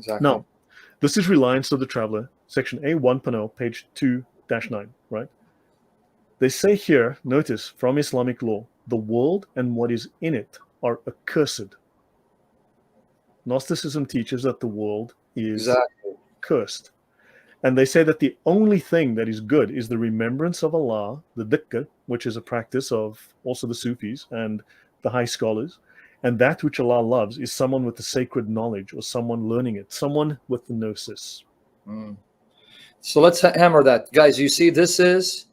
Exactly. Now, this is Reliance of the Traveler, section A 1.0, page 2-9, right? They say here, notice, from Islamic law, the world and what is in it are accursed. Gnosticism teaches that the world is Exactly. cursed. And they say that the only thing that is good is the remembrance of Allah, the dhikr, which is a practice of also the Sufis and the high scholars. And that which Allah loves is someone with the sacred knowledge or someone learning it, someone with the gnosis. So let's hammer that. Guys, you see, this is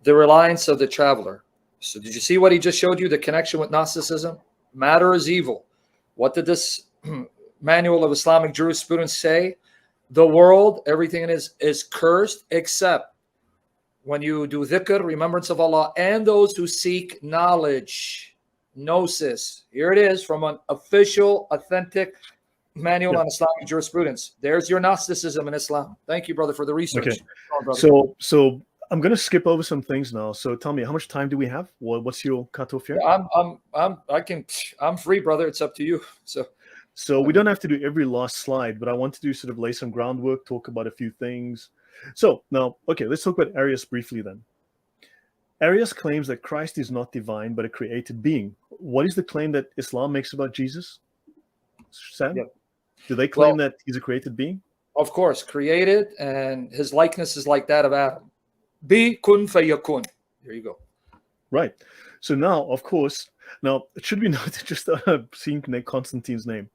the Reliance of the Traveler. So did you see what he just showed you, the connection with Gnosticism? Matter is evil. What did this manual of Islamic jurisprudence say? The world, everything in it is cursed, except when you do dhikr, remembrance of Allah, and those who seek knowledge, gnosis. Here it is from an official, authentic manual on Islamic jurisprudence. There's your Gnosticism in Islam. Thank you, brother, for the research. Okay. On, so I'm going to skip over some things now. So tell me, how much time do we have? What's your cutoff here? I'm free, brother. It's up to you. So we don't have to do every last slide, but I want to do sort of lay some groundwork, talk about a few things. So now, okay, let's talk about Arius briefly then. Arius claims that Christ is not divine, but a created being. What is the claim that Islam makes about Jesus, Sam? Yep. Do they claim that he's a created being? Of course, created, and his likeness is like that of Adam. Be kun fayakun. There you go. Right. So now, of course, it should be noted, just seeing Constantine's name.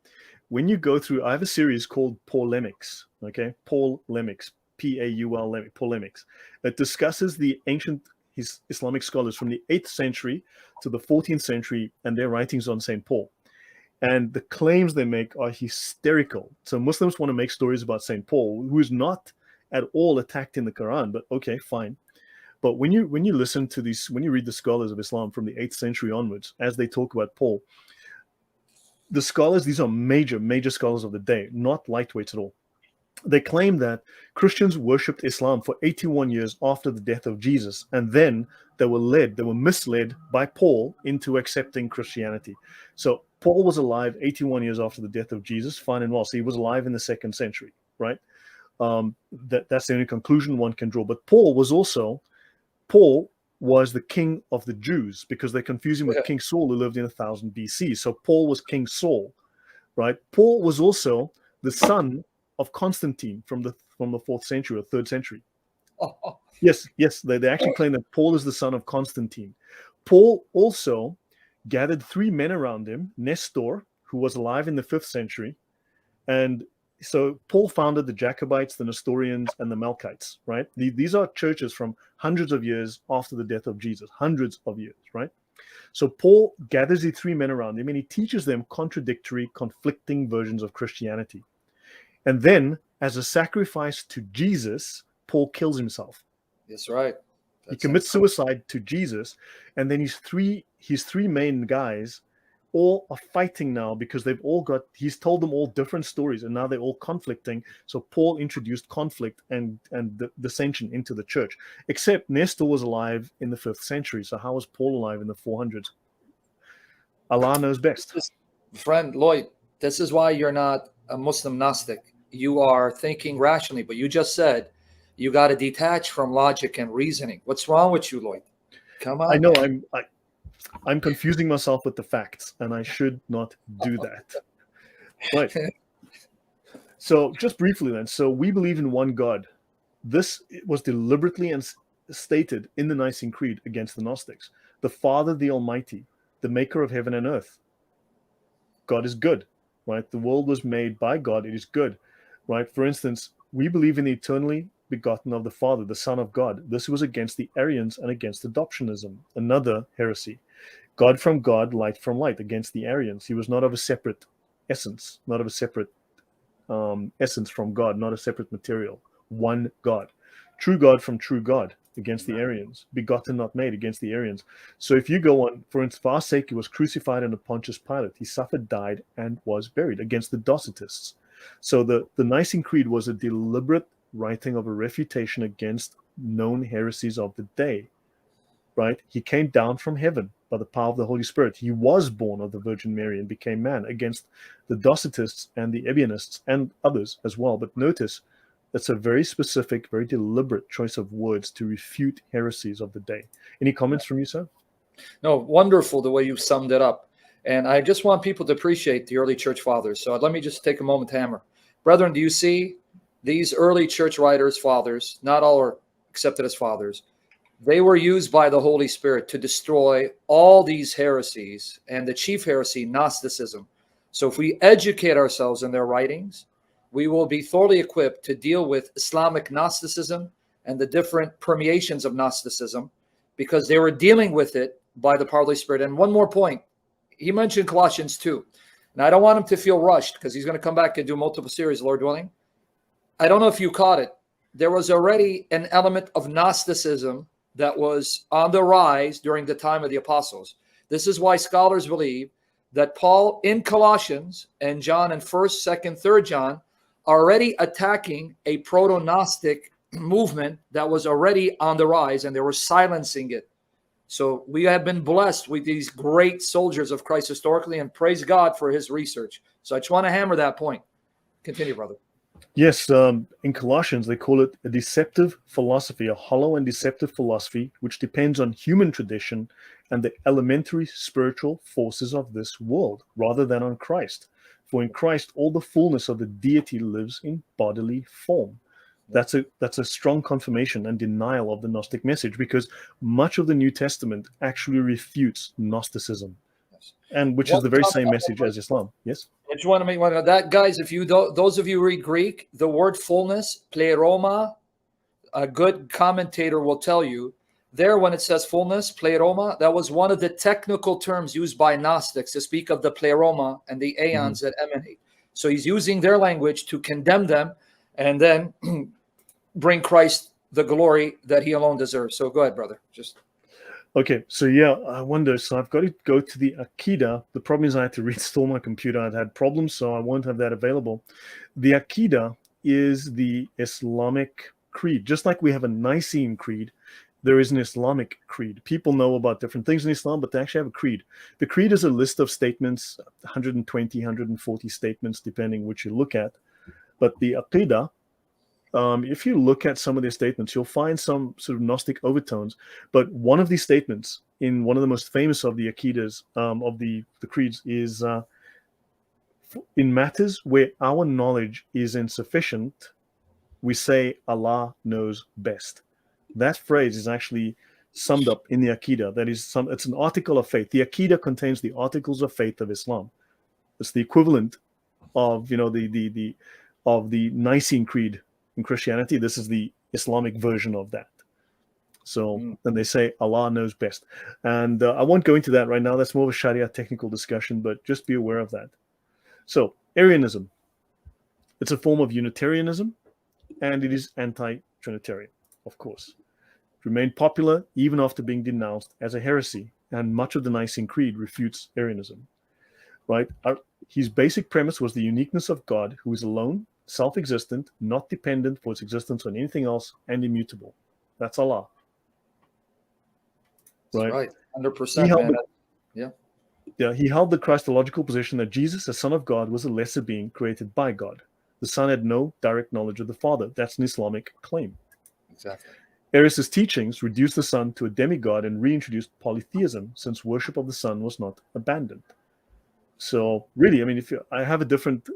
When you go through, I have a series called Polemics, okay? Polemics, P-A-U-L, Polemics, that discusses the ancient Islamic scholars from the 8th century to the 14th century and their writings on St. Paul. And the claims they make are hysterical. So Muslims want to make stories about St. Paul, who is not at all attacked in the Quran, but okay, fine. But when you listen to these, when you read the scholars of Islam from the 8th century onwards, as they talk about Paul, the scholars, these are major scholars of the day, not lightweights at all. They claim that Christians worshipped Islam for 81 years after the death of Jesus, and then they were misled by Paul into accepting Christianity. So Paul was alive 81 years after the death of Jesus, fine and well. So he was alive in the 2nd century, right? That's the only conclusion one can draw. But Paul was the king of the Jews, because they confuse him with King Saul, who lived in 1000 BC. So Paul was King Saul, right? Paul was also the son of Constantine from the 4th century or 3rd century. Yes, they actually claim that Paul is the son of Constantine. Paul also gathered 3 men around him, Nestor, who was alive in the 5th century, and so Paul founded the Jacobites, the Nestorians, and the Melkites, right? These are churches from hundreds of years after the death of Jesus, hundreds of years, right? So Paul gathers the 3 men around him and he teaches them conflicting versions of Christianity. And then, as a sacrifice to Jesus, Paul kills himself. That's right. He commits suicide to Jesus, and then his three main guys all are fighting now, because he's told them all different stories, and now they're all conflicting. So Paul introduced conflict and dissension into the church, except Nestor was alive in the 5th century. So how was Paul alive in the 400s? Allah knows best. Friend Lloyd, this is why you're not a Muslim Gnostic. You are thinking rationally, but you just said you got to detach from logic and reasoning. What's wrong with you, Lloyd? Come on. I know I'm confusing myself with the facts, and I should not do that. Right. So just briefly then, so we believe in one God. This was deliberately stated in the Nicene Creed against the Gnostics. The Father, the Almighty, the maker of heaven and earth. God is good, right? The world was made by God. It is good, right? For instance, we believe in the eternally begotten of the Father, the Son of God. This was against the Arians and against adoptionism, another heresy. God from God, light from light, against the Arians. He was not of a separate essence, not of a separate essence from God, not a separate material. One God. True God from true God, against the Arians. Begotten, not made, against the Arians. So if you go on, for instance, for our sake, he was crucified under Pontius Pilate. He suffered, died, and was buried, against the Docetists. So the Nicene Creed was a deliberate writing of a refutation against known heresies of the day, right? He came down from heaven. by the power of the Holy Spirit. He was born of the Virgin Mary and became man, against the Docetists and the Ebionists and others as well. But notice, that's a very specific, very deliberate choice of words to refute heresies of the day. Any comments from you, sir? No, wonderful the way you summed it up. And I just want people to appreciate the early church fathers. So let me just take a moment to hammer. Brethren, do you see these early church writers, fathers, not all are accepted as fathers, they were used by the Holy Spirit to destroy all these heresies, and the chief heresy, Gnosticism. So if we educate ourselves in their writings, we will be thoroughly equipped to deal with Islamic Gnosticism and the different permeations of Gnosticism, because they were dealing with it by the power of the Holy Spirit. And one more point, he mentioned Colossians 2. And I don't want him to feel rushed, because he's going to come back and do multiple series, Lord willing. I don't know if you caught it. There was already an element of Gnosticism that was on the rise during the time of the apostles. This is why scholars believe that Paul in Colossians and John in 1st, 2nd, 3rd John are already attacking a proto-Gnostic movement that was already on the rise, and they were silencing it. So we have been blessed with these great soldiers of Christ historically, and praise God for his research. So I just want to hammer that point. Continue, brother. Yes, in Colossians, they call it a deceptive philosophy, a hollow and deceptive philosophy, which depends on human tradition and the elementary spiritual forces of this world, rather than on Christ. For in Christ, all the fullness of the deity lives in bodily form. That's a strong confirmation and denial of the Gnostic message, because much of the New Testament actually refutes Gnosticism, and which is the very same message as Islam. Yes? I just want to make one of that, guys. If you those of you who read Greek, the word fullness, pleroma, a good commentator will tell you there when it says fullness, pleroma, that was one of the technical terms used by Gnostics to speak of the pleroma and the aeons that emanate. So he's using their language to condemn them and then bring Christ the glory that he alone deserves. So go ahead, brother. Just okay. So yeah, I wonder. So I've got to go to the Aqidah. The problem is I had to reinstall my computer. I'd had problems, so I won't have that available. The Aqidah is the Islamic creed. Just like we have a Nicene creed, there is an Islamic creed. People know about different things in Islam, but they actually have a creed. The creed is a list of statements, 120, 140 statements, depending which you look at. But the Aqidah, if you look at some of their statements, you'll find some sort of Gnostic overtones. But one of these statements in one of the most famous of the Aqidahs, of the creeds, is in matters where our knowledge is insufficient, we say Allah knows best. That phrase is actually summed up in the Aqidah. That is, it's an article of faith. The Aqidah contains the articles of faith of Islam. It's the equivalent of the Nicene Creed in Christianity. This is the Islamic version of that. So then they say Allah knows best. And I won't go into that right now. That's more of a Sharia technical discussion, but just be aware of that. So Arianism, it's a form of Unitarianism, and it is anti-Trinitarian, of course. It remained popular even after being denounced as a heresy, and much of the Nicene Creed refutes Arianism. Right? His basic premise was the uniqueness of God, who is alone, self-existent, not dependent for its existence on anything else, and immutable. That's Allah. Right? 100%, man. He held the Christological position that Jesus, the Son of God, was a lesser being created by God. The Son had no direct knowledge of the Father. That's an Islamic claim. Exactly. Arius' teachings reduced the Son to a demigod and reintroduced polytheism, since worship of the Son was not abandoned. So really, I mean, I have a different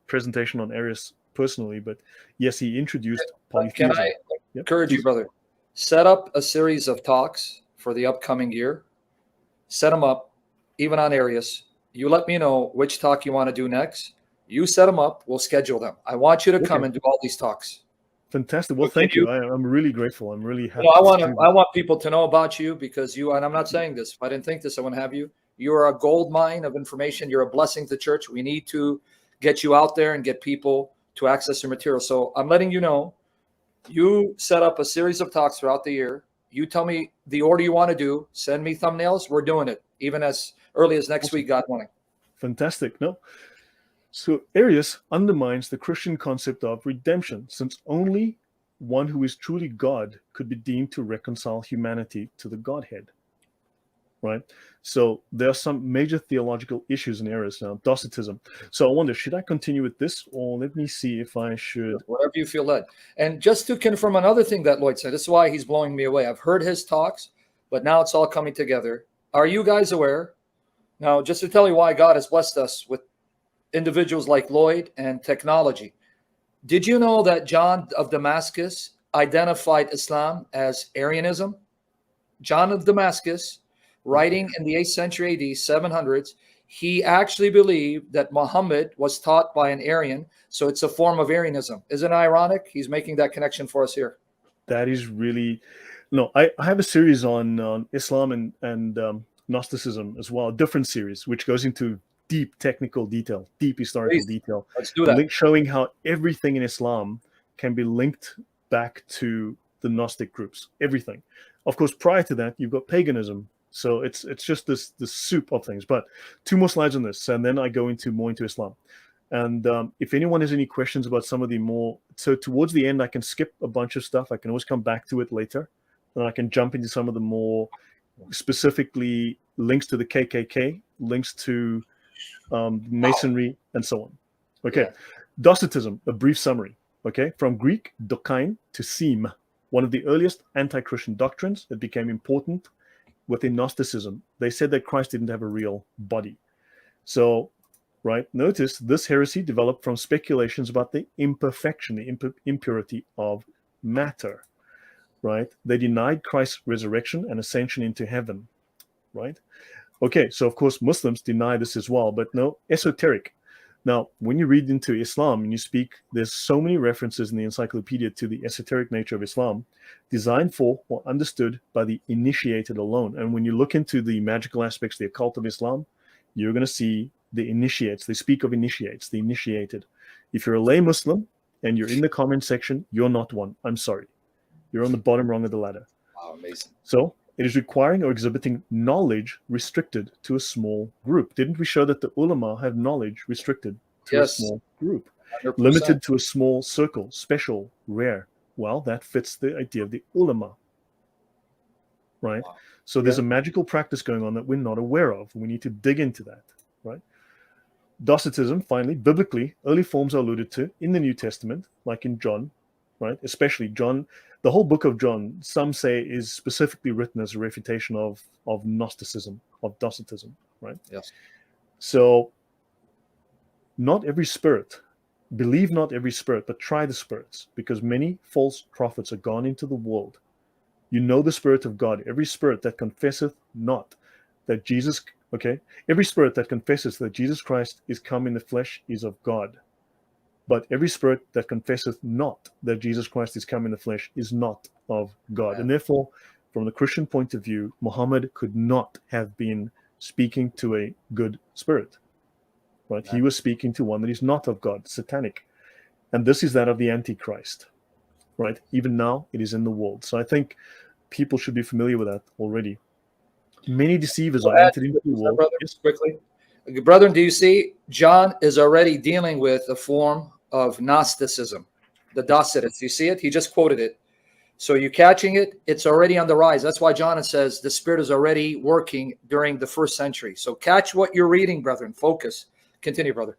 presentation on Arius personally, but yes, he introduced polytheism. Can I encourage you, brother? Set up a series of talks for the upcoming year. Set them up, even on Arius. You let me know which talk you want to do next. You set them up. We'll schedule them. I want you to come and do all these talks. Fantastic. Well, thank you. I'm really grateful. I'm really happy. I want people to know about you, because you, and I'm not saying this, if I didn't think this, I wouldn't have you. You are a gold mine of information. You're a blessing to the church. We need to get you out there and get people to access your material. So I'm letting you know, you set up a series of talks throughout the year. You tell me the order you want to do. Send me thumbnails. We're doing it, even as early as next week, God willing. Fantastic. No. So Arius undermines the Christian concept of redemption, since only one who is truly God could be deemed to reconcile humanity to the Godhead. right? So there are some major theological issues and errors now. Docetism. So I wonder, should I continue with this, or let me see if I should? Whatever you feel led. And just to confirm another thing that Lloyd said, this is why he's blowing me away. I've heard his talks, but now it's all coming together. Are you guys aware? Now, just to tell you why God has blessed us with individuals like Lloyd and technology. Did you know that John of Damascus identified Islam as Arianism? John of Damascus, writing in the 8th century AD, 700s, he actually believed that Muhammad was taught by an Arian, so it's a form of Arianism. Isn't it ironic? He's making that connection for us here. That is really no. I have a series on Islam and Gnosticism as well, a different series which goes into deep technical detail, deep historical Please, detail, let's do that. showing how everything in Islam can be linked back to the Gnostic groups. Everything. Of course, prior to that, you've got paganism. So it's just this soup of things. But 2 more slides on this, and then I go more into Islam. And if anyone has any questions about some of the more, so towards the end, I can skip a bunch of stuff. I can always come back to it later, and I can jump into some of the more specifically links to the KKK, links to Masonry, and so on. Okay, yeah. Docetism, a brief summary. Okay, from Greek dokein to seem, one of the earliest anti-Christian doctrines that became important within Gnosticism. They said that Christ didn't have a real body. So, right, notice this heresy developed from speculations about the imperfection, the impurity of matter, right? They denied Christ's resurrection and ascension into heaven, right? Okay, so of course Muslims deny this as well, but no, esoteric. Now, when you read into Islam and you speak, there's so many references in the encyclopedia to the esoteric nature of Islam, designed for or understood by the initiated alone. And when you look into the magical aspects, the occult of Islam, you're going to see the initiates. They speak of initiates, the initiated. If you're a lay Muslim and you're in the comment section, you're not one. I'm sorry. You're on the bottom rung of the ladder. Wow, amazing. So it is requiring or exhibiting knowledge restricted to a small group. Didn't we show that the ulama have knowledge restricted to a small group? 100%. Limited to a small circle, special, rare. Well, that fits the idea of the ulama, right? Wow. So there's a magical practice going on that we're not aware of. We need to dig into that, right? Docetism, finally, biblically, early forms are alluded to in the New Testament, like in John, right? Especially John. The whole book of John, some say, is specifically written as a refutation of Gnosticism, of Docetism, right? Yes. So, not every spirit, believe not every spirit, but try the spirits, because many false prophets are gone into the world. You know the Spirit of God. Every spirit that confesseth not that Jesus, okay? Every spirit that confesses that Jesus Christ is come in the flesh is of God. But every spirit that confesseth not that Jesus Christ is come in the flesh is not of God. Yeah. And therefore, from the Christian point of view, Muhammad could not have been speaking to a good spirit. Right? Yeah. He was speaking to one that is not of God, satanic. And this is that of the Antichrist. Right? Even now, it is in the world. So I think people should be familiar with that already. Many deceivers are entered into the world. Brother, yes. Quickly. Brethren, do you see? John is already dealing with a form of Gnosticism, the Docetists. You see it? He just quoted it. So you catching it? It's already on the rise. That's why John says the Spirit is already working during the 1st century. So catch what you're reading, brethren. Focus. Continue, brother.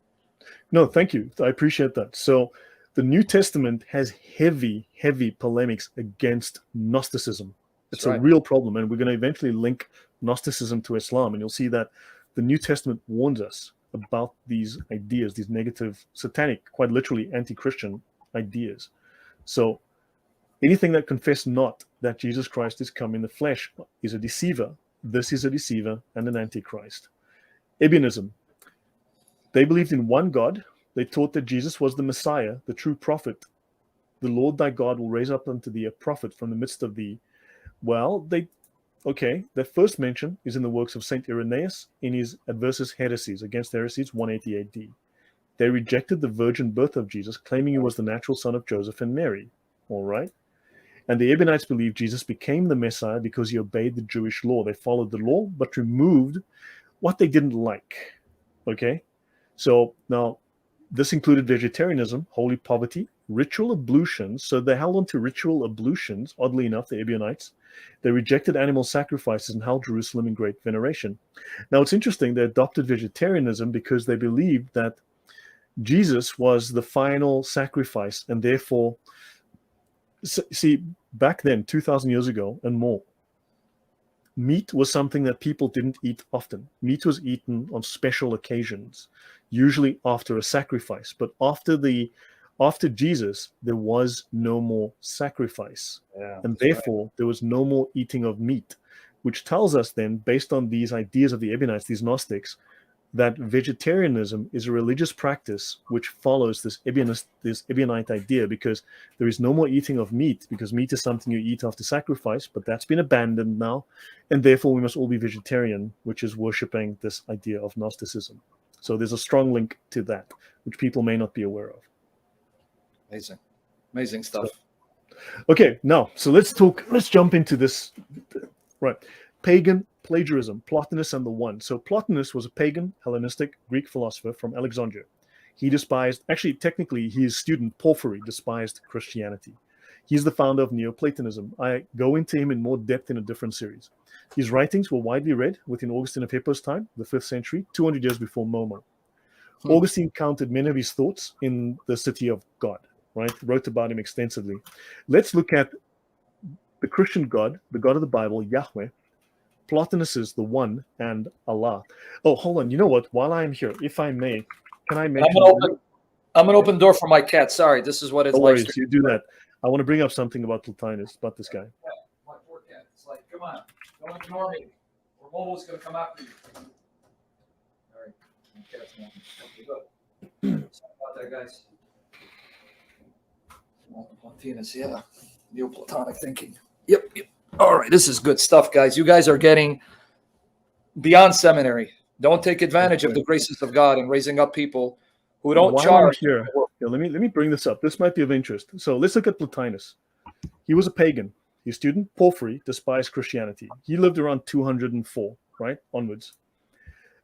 No, thank you. I appreciate that. So the New Testament has heavy, heavy polemics against Gnosticism. It's a real problem. And we're going to eventually link Gnosticism to Islam. And you'll see that the New Testament warns us about these ideas, these negative, satanic, quite literally anti-Christian ideas. So anything that confess not that Jesus Christ is come in the flesh is a deceiver. This is a deceiver and an antichrist. Arianism. They believed in one God. They taught that Jesus was the Messiah, the true prophet. The Lord thy God will raise up unto thee a prophet from the midst of thee. Well, their first mention is in the works of Saint Irenaeus in his Adversus Heresies, Against Heresies, 180 AD. They rejected the virgin birth of Jesus, claiming he was the natural son of Joseph and Mary. All right? And the Ebionites believed Jesus became the Messiah because he obeyed the Jewish law. They followed the law, but removed what they didn't like. Okay? So now, This included vegetarianism, holy poverty, ritual ablutions. So they held on to ritual ablutions, oddly enough, the Ebionites. They rejected animal sacrifices and held Jerusalem in great veneration. Now, it's interesting, they adopted vegetarianism because they believed that Jesus was the final sacrifice, and therefore, see, back then, 2,000 years ago and more, meat was something that people didn't eat often. Meat was eaten on special occasions, usually after a sacrifice. But after Jesus, there was no more sacrifice. Yeah, And therefore, there was no more eating of meat, which tells us then, based on these ideas of the Ebionites, these Gnostics, that vegetarianism is a religious practice which follows this Ebionite idea, because there is no more eating of meat, because meat is something you eat after sacrifice, but that's been abandoned now, and therefore we must all be vegetarian, which is worshipping this idea of Gnosticism. So there's a strong link to that, which people may not be aware of. Amazing stuff. Okay, now, so let's jump into this. Right. Pagan plagiarism, Plotinus and the One. So Plotinus was a pagan, Hellenistic Greek philosopher from Alexandria. He despised, actually, technically, his student Porphyry despised Christianity. He's the founder of Neoplatonism. I go into him in more depth in a different series. His writings were widely read within Augustine of Hippo's time, the 5th century, 200 years before Momo. Augustine counted many of his thoughts in the City of God, right? Wrote about him extensively. Let's look at the Christian God, the God of the Bible, Yahweh. Plotinus is the One, and Allah. Oh, hold on. You know what? While I'm here, if I may, can I mention... I'm an open door for my cat. Sorry, this is what it's no like. worries, you do that. I want to bring up something about Plotinus, about this guy. Yeah, my poor cat. It's like, come on, don't ignore me, or Momo's going to come after you. All right, my cat's moving. Sorry about that, guys. Plotinus, yeah. Neoplatonic thinking. Yep. All right, this is good stuff, guys. You guys are getting beyond seminary. Don't take advantage of the graces of God in raising up people who don't charge. Here, let me bring this up. This might be of interest. So let's look at Plotinus. He was a pagan. His student Porphyry despised Christianity. He lived around 204, right, onwards.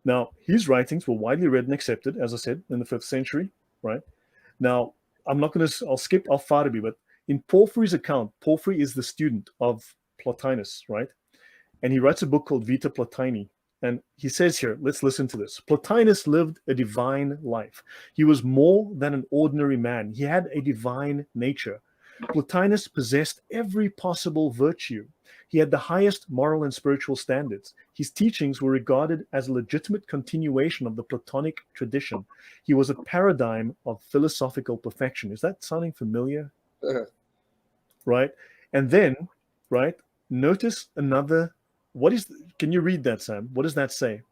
Now, his writings were widely read and accepted, as I said, in the 5th century, right? Now, I'll skip Al-Farabi, but in Porphyry's account, Porphyry is the student of Plotinus, right? And he writes a book called Vita Plotini. And he says here, let's listen to this. Plotinus lived a divine life. He was more than an ordinary man. He had a divine nature. Plotinus possessed every possible virtue. He had the highest moral and spiritual standards. His teachings were regarded as a legitimate continuation of the Platonic tradition. He was a paradigm of philosophical perfection. Is that sounding familiar? Right? And then, right, notice another... can you read that, Sam? What does that say?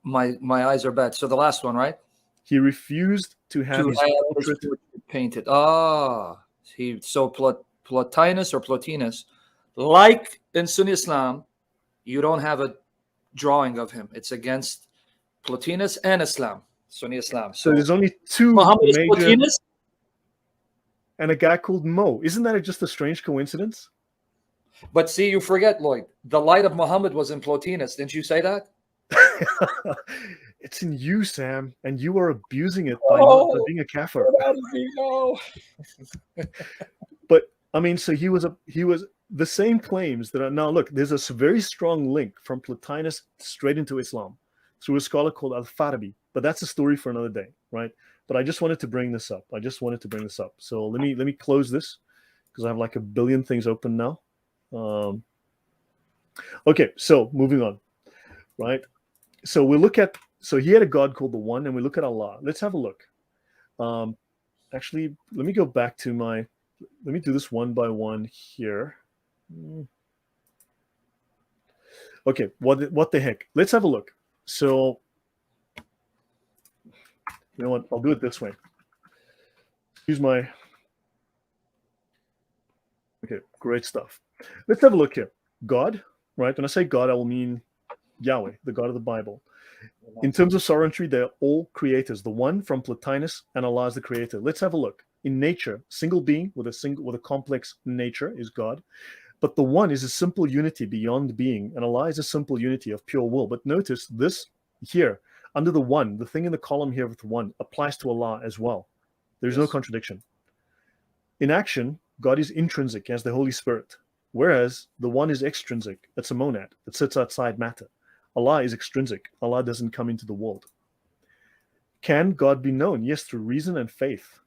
My eyes are bad. So the last one, right? He refused to have his portrait painted. Plotinus or Plotinus, like in Sunni Islam, you don't have a drawing of him. It's against Plotinus and Islam, Sunni Islam. So there's only two Muhammad major... is Plotinus? And a guy called Mo. Isn't that just a strange coincidence? But see, you forget, Lloyd. The light of Muhammad was in Plotinus. Didn't you say that? It's in you, Sam, and you are abusing it by not being a kafir. But I mean, so he was the same claims that are now. Look, there's a very strong link from Plotinus straight into Islam through a scholar called Al-Farabi. But that's a story for another day, right? But I just wanted to bring this up. So let me close this because I have like a billion things open now. Okay, so moving on, right? So he had a God called the One, and we look at Allah. Let's have a look. Actually, let me go back to let me do this one by one here. Okay, what the heck? Let's have a look. So, you know what? I'll do it this way. Use my... Okay, great stuff. Let's have a look here. God, right? When I say God, I will mean Yahweh, the God of the Bible. In terms of sovereignty, they're all creators. The One from Plotinus, and Allah is the creator. Let's have a look. In nature, single being with a complex nature is God. But the One is a simple unity beyond being, and Allah is a simple unity of pure will. But notice this here. under the one, the thing in the column here with the one applies to Allah as well. There's no contradiction. In action, God is intrinsic as the Holy Spirit, whereas the one is extrinsic. It's a monad that sits outside matter. Allah is extrinsic. Allah doesn't come into the world. Can God be known? Yes, through reason and faith.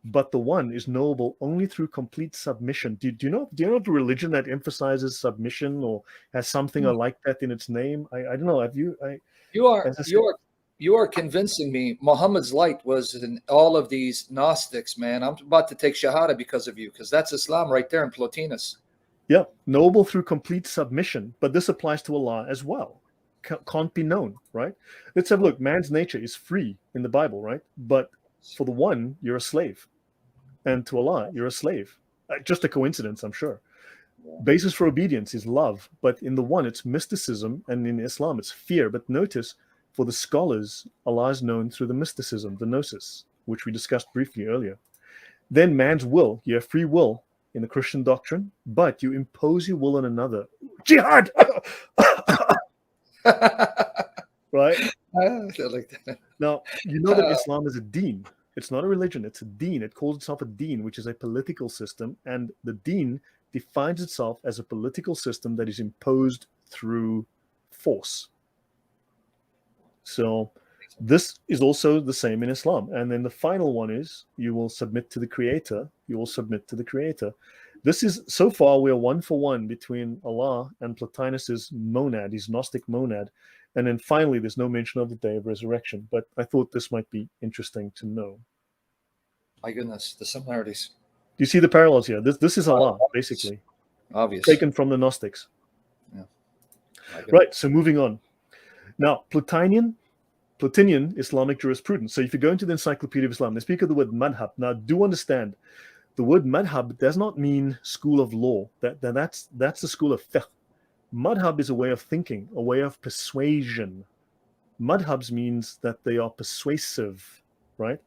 But the one is knowable only through complete submission. Do you know the religion that emphasizes submission or has something like that in its name? I don't know. You are convincing me. Muhammad's light was in all of these Gnostics, man. I'm about to take Shahada because of you, because that's Islam right there in Plotinus. Yeah, knowable through complete submission. But this applies to Allah as well. Can't be known, right? Let's have a look. Man's nature is free in the Bible, right? But for the one, you're a slave. And to Allah, you're a slave. Just a coincidence, I'm sure. Basis for obedience is love, but in the one, it's mysticism, and in Islam, it's fear. But notice, for the scholars, Allah is known through the mysticism, the gnosis, which we discussed briefly earlier. Then man's will, you have free will in the Christian doctrine, but you impose your will on another. Jihad! Right? Now, you know that Islam is a deen. It's not a religion, it's a deen. It calls itself a deen, which is a political system. And the deen defines itself as a political system that is imposed through force. So this is also the same in Islam. And then the final one is you will submit to the Creator. You will submit to the Creator. This is, so far, we are 1-for-1 between Allah and Plotinus's monad, his Gnostic monad. And then finally, there's no mention of the day of resurrection. But I thought this might be interesting to know. My goodness, the similarities. Do you see the parallels here? This is Allah, basically. Obvious. Taken from the Gnostics. Yeah. Right, so moving on. Now, Plotinian Islamic jurisprudence. So if you go into the Encyclopedia of Islam, they speak of the word madhab. Now, do understand, the word madhab does not mean school of law. That's the school of fiqh. Madhab is a way of thinking, a way of persuasion. Madhabs means that they are persuasive, right?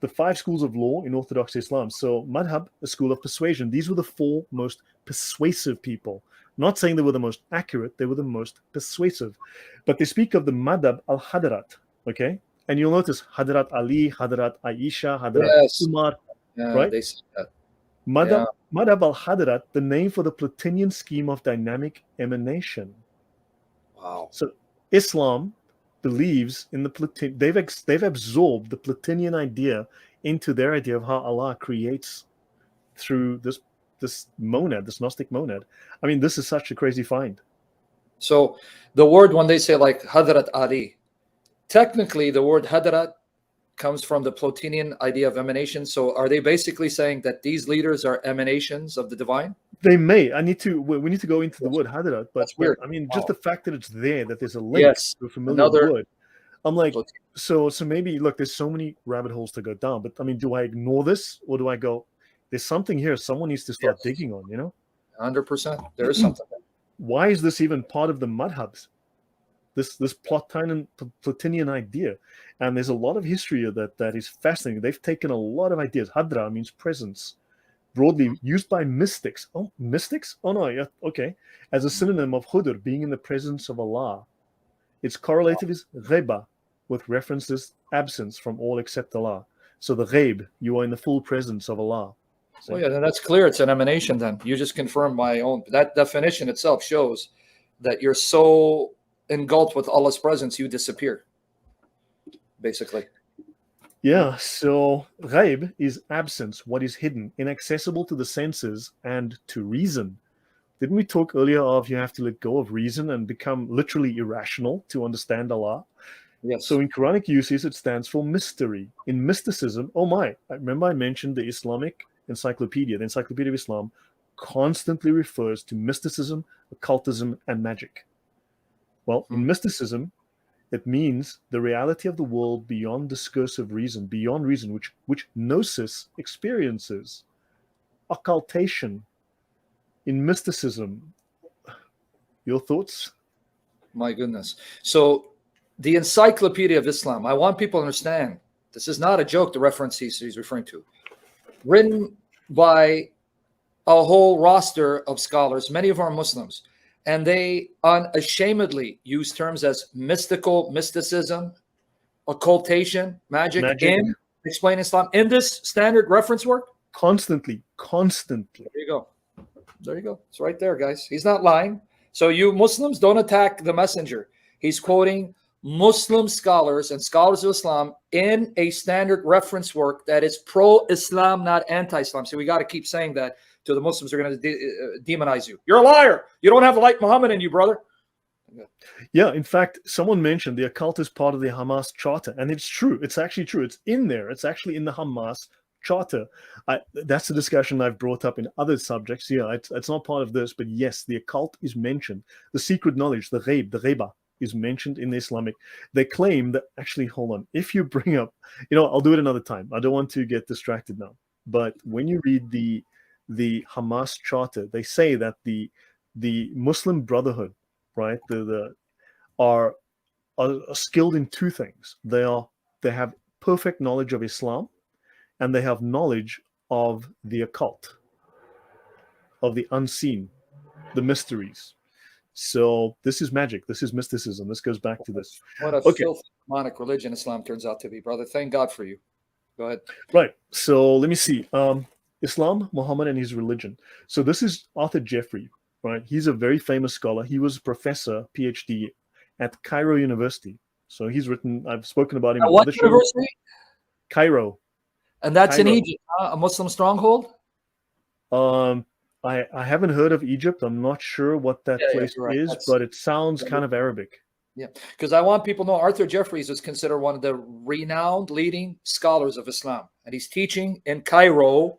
The 5 schools of law in Orthodox Islam. So madhab, a school of persuasion. These were the 4 most persuasive people. Not saying they were the most accurate, they were the most persuasive. But they speak of the madhab al-Hadrat, okay? And you'll notice Hadrat Ali, Hadrat Aisha, Hadrat Umar, right? They said that. Madhab al-Hadrat, the name for the Plotinian scheme of dynamic emanation. Wow. So Islam believes in the they've absorbed the Plotinian idea into their idea of how Allah creates through this monad, this Gnostic monad. I mean, this is such a crazy find. So the word, when they say like Hadrat Ali, technically the word Hadrat comes from the Plotinian idea of emanation. So are they basically saying that these leaders are emanations of the divine? They may. We need to go into the word Hadrat, but I mean, just the fact that it's there, that there's a link to a familiar word. I'm like, so maybe, look, there's so many rabbit holes to go down, but I mean, do I ignore this, or do I go, there's something here someone needs to start digging on, you know? 100%. There is something. Why is this even part of the madhabs? This Plotinian idea. And there's a lot of history that is fascinating. They've taken a lot of ideas. Hadra means presence, broadly used by mystics. Oh, mystics? Oh no, yeah, okay. As a synonym of hudur, being in the presence of Allah. Its correlative is ghaiba, with references absence from all except Allah. So the ghaib, you are in the full presence of Allah. Well, yeah, then that's clear. It's an emanation then. You just confirmed my own. That definition itself shows that you're so engulfed with Allah's presence, you disappear, basically. Yeah, so ghaib is absence, what is hidden, inaccessible to the senses and to reason. Didn't we talk earlier of you have to let go of reason and become literally irrational to understand Allah? Yes. So in Quranic uses, it stands for mystery. In mysticism, I remember I mentioned the Islamic Encyclopedia. The Encyclopedia of Islam constantly refers to mysticism, occultism, and magic. Well, in mysticism, it means the reality of the world beyond discursive reason, which gnosis experiences. Occultation. In mysticism, your thoughts? My goodness. So the Encyclopedia of Islam, I want people to understand, this is not a joke, the reference he's referring to. Written by a whole roster of scholars, many of them are Muslims, and they unashamedly use terms as mysticism, occultation, magic, Magick. in Explain Islam in this standard reference work? Constantly. There you go. There you go. It's right there, guys. He's not lying. So you Muslims don't attack the messenger. He's quoting Muslim scholars and scholars of Islam in a standard reference work that is pro-Islam, not anti-Islam. So we got to keep saying that to the Muslims who are going to demonize you. You're a liar. You don't have the light Muhammad in you, brother. Yeah, in fact, someone mentioned the occult is part of the Hamas charter, and it's true. It's actually true. It's in there. It's actually in the Hamas charter. That's a discussion I've brought up in other subjects. Yeah, it's not part of this, but yes, the occult is mentioned. The secret knowledge, the ghaib, the ghaiba, is mentioned in the Islamic. They claim that, actually, hold on. If you bring up, I'll do it another time. I don't want to get distracted now. But when you read the Hamas charter, they say that the Muslim Brotherhood, right, are skilled in two things. They have perfect knowledge of Islam, and they have knowledge of the occult, of the unseen, the mysteries. So this is magic. This is mysticism. This goes back to this. What a filthy demonic religion Islam turns out to be, brother. Thank God for you. Go ahead. Right. So let me see. Islam, Muhammad, and his religion. So this is Arthur Jeffrey, right? He's a very famous scholar. He was a professor, PhD, at Cairo University. So he's written, I've spoken about him. At what university? Cairo. And that's in Egypt, a Muslim stronghold? I haven't heard of Egypt. I'm not sure what that place is, but it sounds kind of Arabic. Yeah, because I want people to know Arthur Jeffries is considered one of the renowned leading scholars of Islam. And he's teaching in Cairo,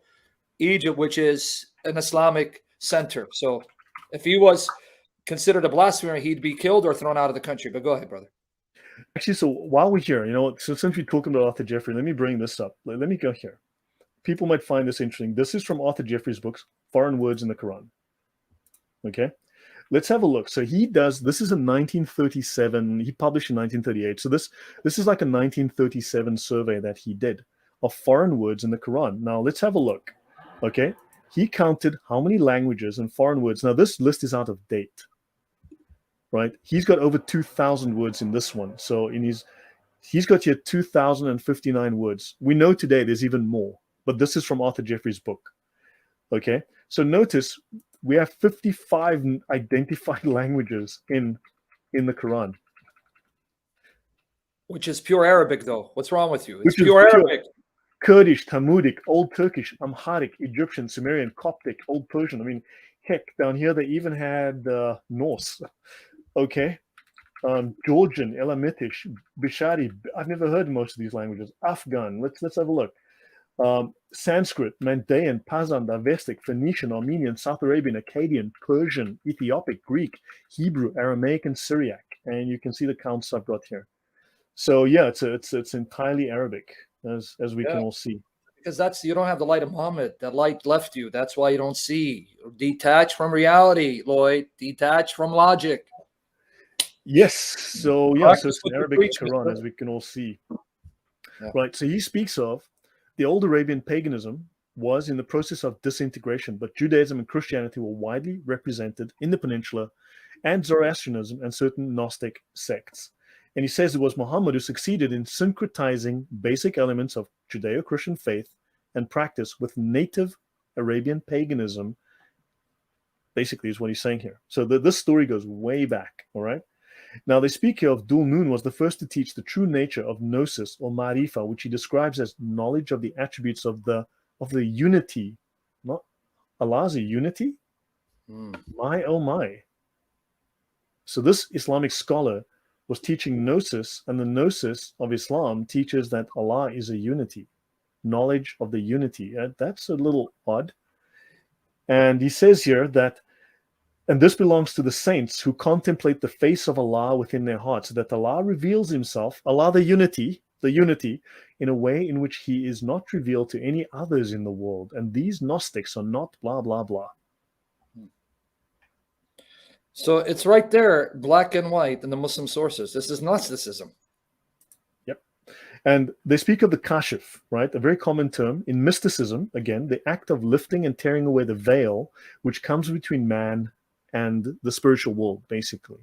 Egypt, which is an Islamic center. So if he was considered a blasphemer, he'd be killed or thrown out of the country. But go ahead, brother. Actually, so while we're here, so since we're talking about Arthur Jeffrey, let me bring this up. Let me go here. People might find this interesting. This is from Arthur Jeffrey's books, Foreign Words in the Quran. Okay, let's have a look. So this is in 1937. He published in 1938. So this is like a 1937 survey that he did of foreign words in the Quran. Now let's have a look. Okay, he counted how many languages and foreign words. Now this list is out of date. Right, he's got over 2,000 words in this one. So he's got here 2,059 words. We know today there's even more, but this is from Arthur Jeffrey's book. Okay, so notice we have 55 identified languages in the Quran, which is pure Arabic, though. What's wrong with you? It's pure Arabic. Kurdish, Tamudic, Old Turkish, Amharic, Egyptian, Sumerian, Coptic, Old Persian. I mean, heck, down here they even had Norse. Okay, Georgian, Elamitish, Bishari. I've never heard most of these languages. Afghan. Let's have a look. Sanskrit, Mandaean, Pazan, Avestic, Phoenician, Armenian, South Arabian, Akkadian, Persian, Ethiopic, Greek, Hebrew, Aramaic, and Syriac. And you can see the counts I've got here. So yeah, it's entirely Arabic, as we can all see. Because you don't have the light of Muhammad. That light left you. That's why you don't see. Detach from reality, Lloyd. Detach from logic. Yes. So yeah, so it's an Arabic Quran, as we can all see. Yeah. Right. So he speaks of the old Arabian paganism was in the process of disintegration, but Judaism and Christianity were widely represented in the peninsula, and Zoroastrianism and certain Gnostic sects. And he says it was Muhammad who succeeded in syncretizing basic elements of Judeo-Christian faith and practice with native Arabian paganism, basically is what he's saying here. So this story goes way back, all right? Now, they speak here of Dhul Nun was the first to teach the true nature of gnosis or marifa, which he describes as knowledge of the attributes of the unity. Not Allah's a unity? My, oh my. So this Islamic scholar was teaching gnosis, and the gnosis of Islam teaches that Allah is a unity, knowledge of the unity. That's a little odd. And he says here that, and this belongs to the saints who contemplate the face of Allah within their hearts, that Allah reveals himself, Allah the unity, in a way in which he is not revealed to any others in the world. And these Gnostics are not blah, blah, blah. So it's right there, black and white in the Muslim sources. This is Gnosticism. Yep. And they speak of the kashif, right? A very common term. In mysticism, again, the act of lifting and tearing away the veil which comes between man and the spiritual world, basically.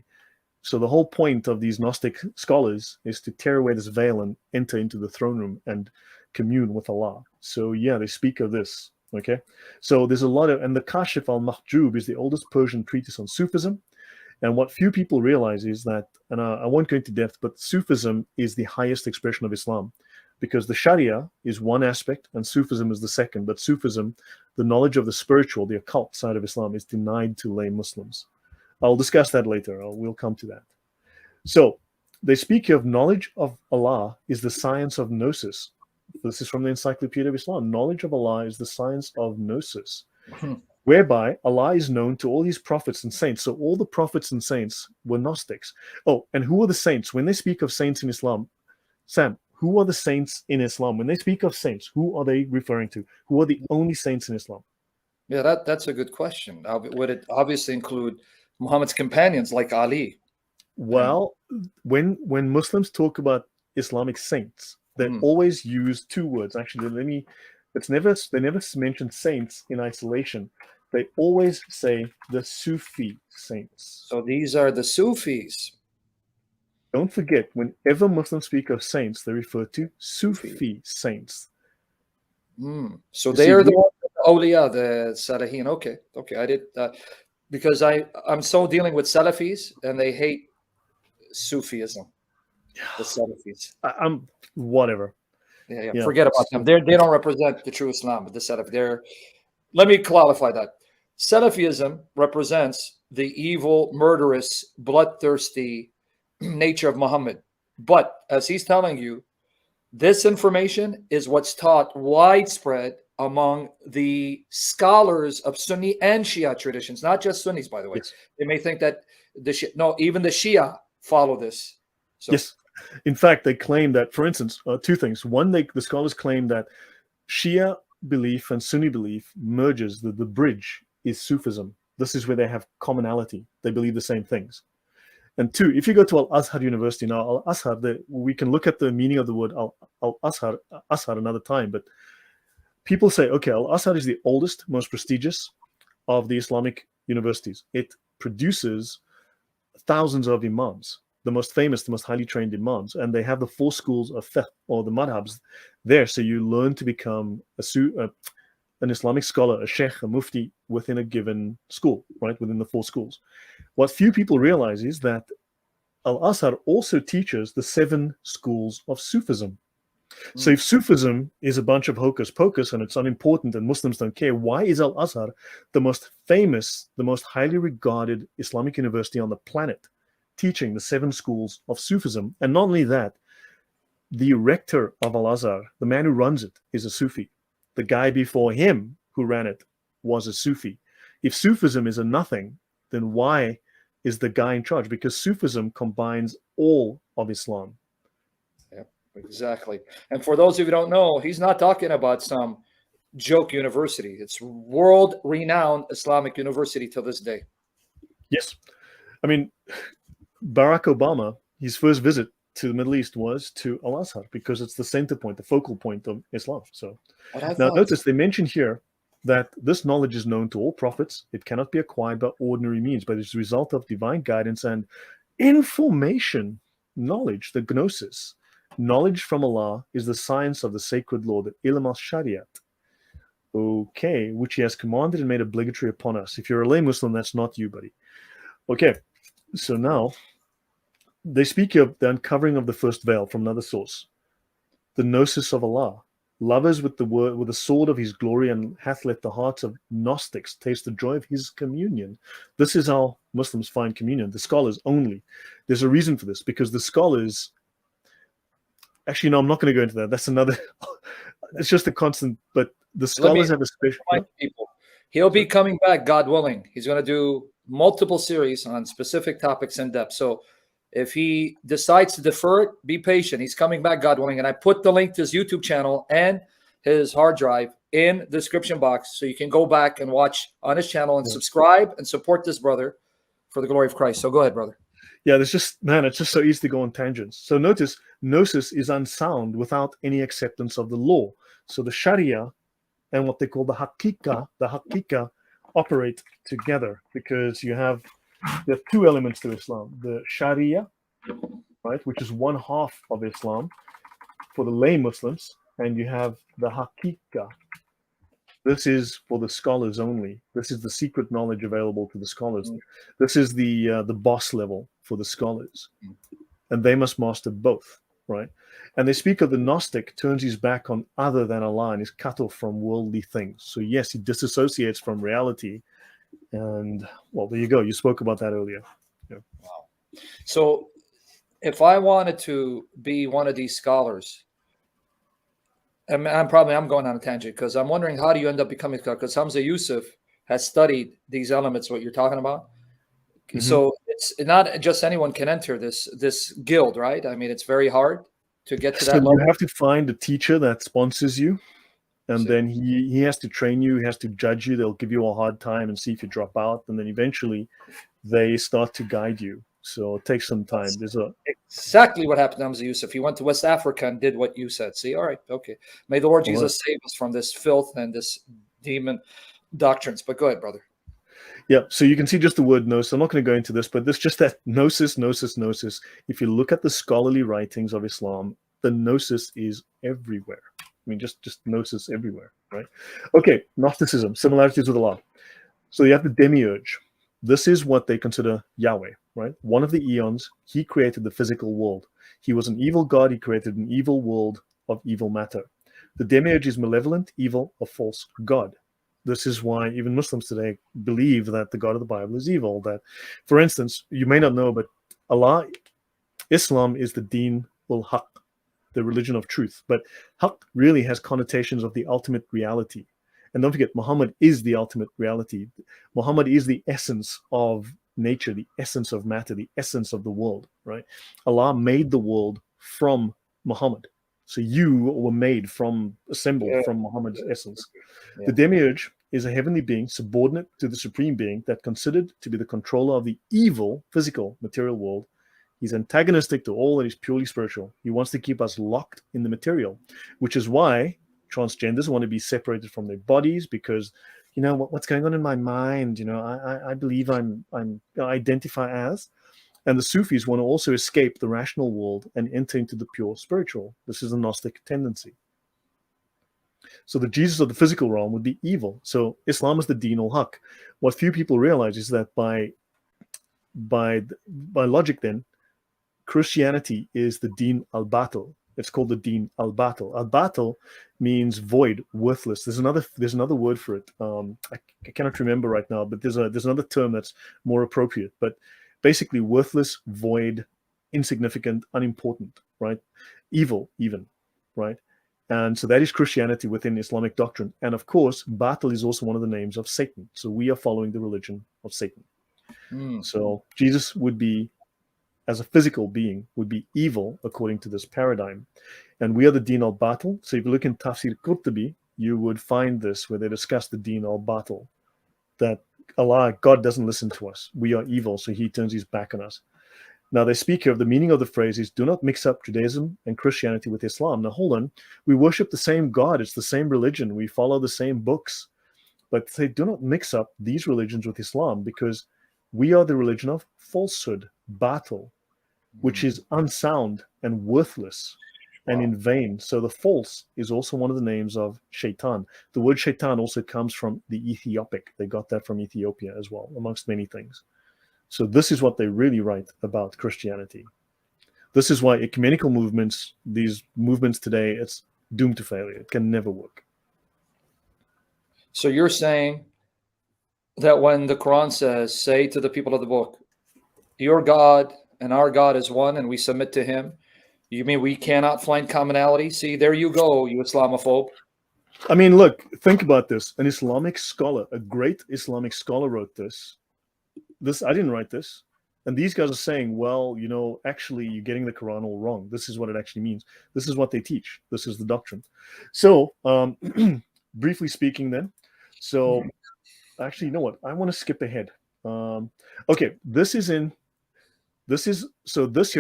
So the whole point of these Gnostic scholars is to tear away this veil and enter into the throne room and commune with Allah. So yeah, they speak of this. Okay, so there's a lot of, and the Kashif al-Mahjub is the oldest Persian treatise on Sufism. And what few people realize is that, and I won't go into depth, but Sufism is the highest expression of Islam, because the Sharia is one aspect and Sufism is the second. But Sufism, the knowledge of the spiritual, the occult side of Islam, is denied to lay Muslims. I'll discuss that later. We'll come to that. So they speak of knowledge of Allah is the science of Gnosis. This is from the Encyclopedia of Islam. Knowledge of Allah is the science of Gnosis, whereby Allah is known to all his prophets and saints. So all the prophets and saints were Gnostics. Oh, and who are the saints? When they speak of saints in Islam, Sam, who are the saints in Islam? When they speak of saints, who are they referring to? Who are the only saints in Islam? Yeah, that's a good question. Would it obviously include Muhammad's companions like Ali? Well, when Muslims talk about Islamic saints, they always use two words. Actually, they never mention saints in isolation. They always say the Sufi saints. So these are the Sufis. Don't forget, whenever Muslims speak of saints, they refer to Sufi saints. So they are the awliya, the Salihin. Okay, I did because I'm so dealing with Salafis and they hate Sufism. The Salafis. I'm whatever. Yeah. Forget about them. They don't represent the true Islam. But the Salaf, let me clarify that. Salafism represents the evil, murderous, bloodthirsty nature of Muhammad. But as he's telling you, this information is what's taught widespread among the scholars of Sunni and Shia traditions, not just Sunnis, by the way. Yes. They may think that even the Shia follow this. So, yes. In fact, they claim that, for instance, two things. One, the scholars claim that Shia belief and Sunni belief merges. The bridge is Sufism. This is where they have commonality. They believe the same things. And two, if you go to Al-Azhar University now, Al-Azhar, we can look at the meaning of the word Al-Azhar another time, but people say, okay, Al-Azhar is the oldest, most prestigious of the Islamic universities. It produces thousands of imams, the most famous, the most highly trained imams, and they have the 4 schools of fiqh, or the madhabs there. So you learn to become an Islamic scholar, a sheikh, a mufti within a given school, right, within the 4 schools. What few people realize is that Al-Azhar also teaches the 7 schools of Sufism. So if Sufism is a bunch of hocus pocus and it's unimportant and Muslims don't care, why is Al-Azhar the most famous, the most highly regarded Islamic university on the planet, teaching the 7 schools of Sufism? And not only that, the rector of Al-Azhar, the man who runs it, is a Sufi. The guy before him who ran it was a Sufi. If Sufism is a nothing, then why is the guy in charge? Because Sufism combines all of Islam. Yeah, exactly. And for those of you who don't know, he's not talking about some joke university. It's world-renowned Islamic university till this day. Yes. I mean, Barack Obama, his first visit to the Middle East was to Al-Azhar because it's the center point, the focal point of Islam. So now notice they mention here that this knowledge is known to all prophets. It cannot be acquired by ordinary means, but it's a result of divine guidance and information, knowledge, the gnosis. Knowledge from Allah is the science of the sacred law, the ilm al-shariat. Okay, which he has commanded and made obligatory upon us. If you're a lay Muslim, that's not you, buddy. Okay, so now they speak of the uncovering of the first veil from another source. The gnosis of Allah. Lovers with the sword of his glory, and hath let the hearts of Gnostics taste the joy of his communion. This is how Muslims find communion, the scholars only. There's a reason for this, because the scholars, actually, no, I'm not going to go into that. That's another, it's just a constant, but the scholars have a special... People. He'll be coming back, God willing. He's going to do multiple series on specific topics in depth. So if he decides to defer it, be patient. He's coming back, God willing. And I put the link to his YouTube channel and his hard drive in the description box, so you can go back and watch on his channel and subscribe and support this brother for the glory of Christ. So go ahead, brother. Yeah, there's just, man, it's just so easy to go on tangents. So notice, gnosis is unsound without any acceptance of the law. So the Sharia and what they call the Hakika operate together, because you have there are two elements to Islam: the Sharia, right, which is one half of Islam for the lay Muslims, and you have the Haqiqa. This is for the scholars only. This is the secret knowledge available to the scholars. This is the boss level for the scholars, and they must master both, right? And they speak of the Gnostic turns his back on other than Allah and is cut off from worldly things. So yes, he disassociates from reality. And well, there you go. You spoke about that earlier. Yeah. Wow. So if I wanted to be one of these scholars, and I'm going on a tangent because I'm wondering, how do you end up becoming a scholar? Because Hamza Yusuf has studied these elements, what you're talking about. Mm-hmm. So it's not just anyone can enter this guild, right? I mean, it's very hard to get to that level. You have to find a teacher that sponsors you, and then he has to train you, he has to judge you. They'll give you a hard time and see if you drop out, and then eventually they start to guide you. So it takes some time. There's exactly what happened to Hamza Yusuf. He went to West Africa and did what you said. See, all right, okay. May the Lord Jesus save us from this filth and this demon doctrines. But go ahead, brother. Yeah, so you can see just the word gnosis. I'm not going to go into this, but there's just that gnosis. If you look at the scholarly writings of Islam, the gnosis is everywhere. I mean, just gnosis everywhere, right? Okay, Gnosticism, similarities with Allah. So you have the demiurge. This is what they consider Yahweh, right? One of the eons, he created the physical world. He was an evil god. He created an evil world of evil matter. The demiurge is malevolent, evil, a false god. This is why even Muslims today believe that the God of the Bible is evil. That, for instance, you may not know, but Islam is the Deen ul-Haq, the religion of truth. But Haq really has connotations of the ultimate reality. And don't forget, Muhammad is the ultimate reality. Muhammad is the essence of nature, the essence of matter, the essence of the world, right? Allah made the world from Muhammad. So you were made assembled from Muhammad's essence. Yeah. The demiurge is a heavenly being subordinate to the supreme being that considered to be the controller of the evil, physical, material world. He's antagonistic to all that is purely spiritual. He wants to keep us locked in the material, which is why transgenders want to be separated from their bodies because, you know, what's going on in my mind? You know, I believe I identify as. And the Sufis want to also escape the rational world and enter into the pure spiritual. This is a Gnostic tendency. So the Jesus of the physical realm would be evil. So Islam is the Deen ul-Haq. What few people realize is that by logic then, Christianity is the Deen al-Batil. It's called the Deen al-Batil. Al-Batil means void, worthless. There's another word for it. I cannot remember right now, but there's another term that's more appropriate. But basically worthless, void, insignificant, unimportant, right? Evil, even, right? And so that is Christianity within Islamic doctrine. And of course, Batil is also one of the names of Satan. So we are following the religion of Satan. So Jesus would be, as a physical being, would be evil according to this paradigm. And we are the Deen al-Batil. So if you look in Tafsir Qurtubi, you would find this where they discuss the Deen al-Batil, that Allah, God doesn't listen to us. We are evil, so he turns his back on us. Now they speak here of the meaning of the phrase is, do not mix up Judaism and Christianity with Islam. Now hold on, we worship the same God, it's the same religion, we follow the same books. But they do not mix up these religions with Islam because we are the religion of falsehood, batil, which is unsound and worthless and in vain. So the false is also one of the names of Shaitan. The word Shaitan also comes from the Ethiopic. They got that from Ethiopia as well, amongst many things. So this is what they really write about Christianity. This is why ecumenical movements, these movements today, it's doomed to failure. It can never work. So you're saying that when the Quran says, say to the people of the book, your God and our God is one and we submit to him, you mean we cannot find commonality? See, there you go, you Islamophobe. I mean, look, think about this. An Islamic scholar, a great Islamic scholar wrote this. I didn't write this. And these guys are saying, well, you know, actually, you're getting the Quran all wrong. This is what it actually means. This is what they teach. This is the doctrine. So, briefly speaking then, so actually, you know what? I want to skip ahead. Okay, this here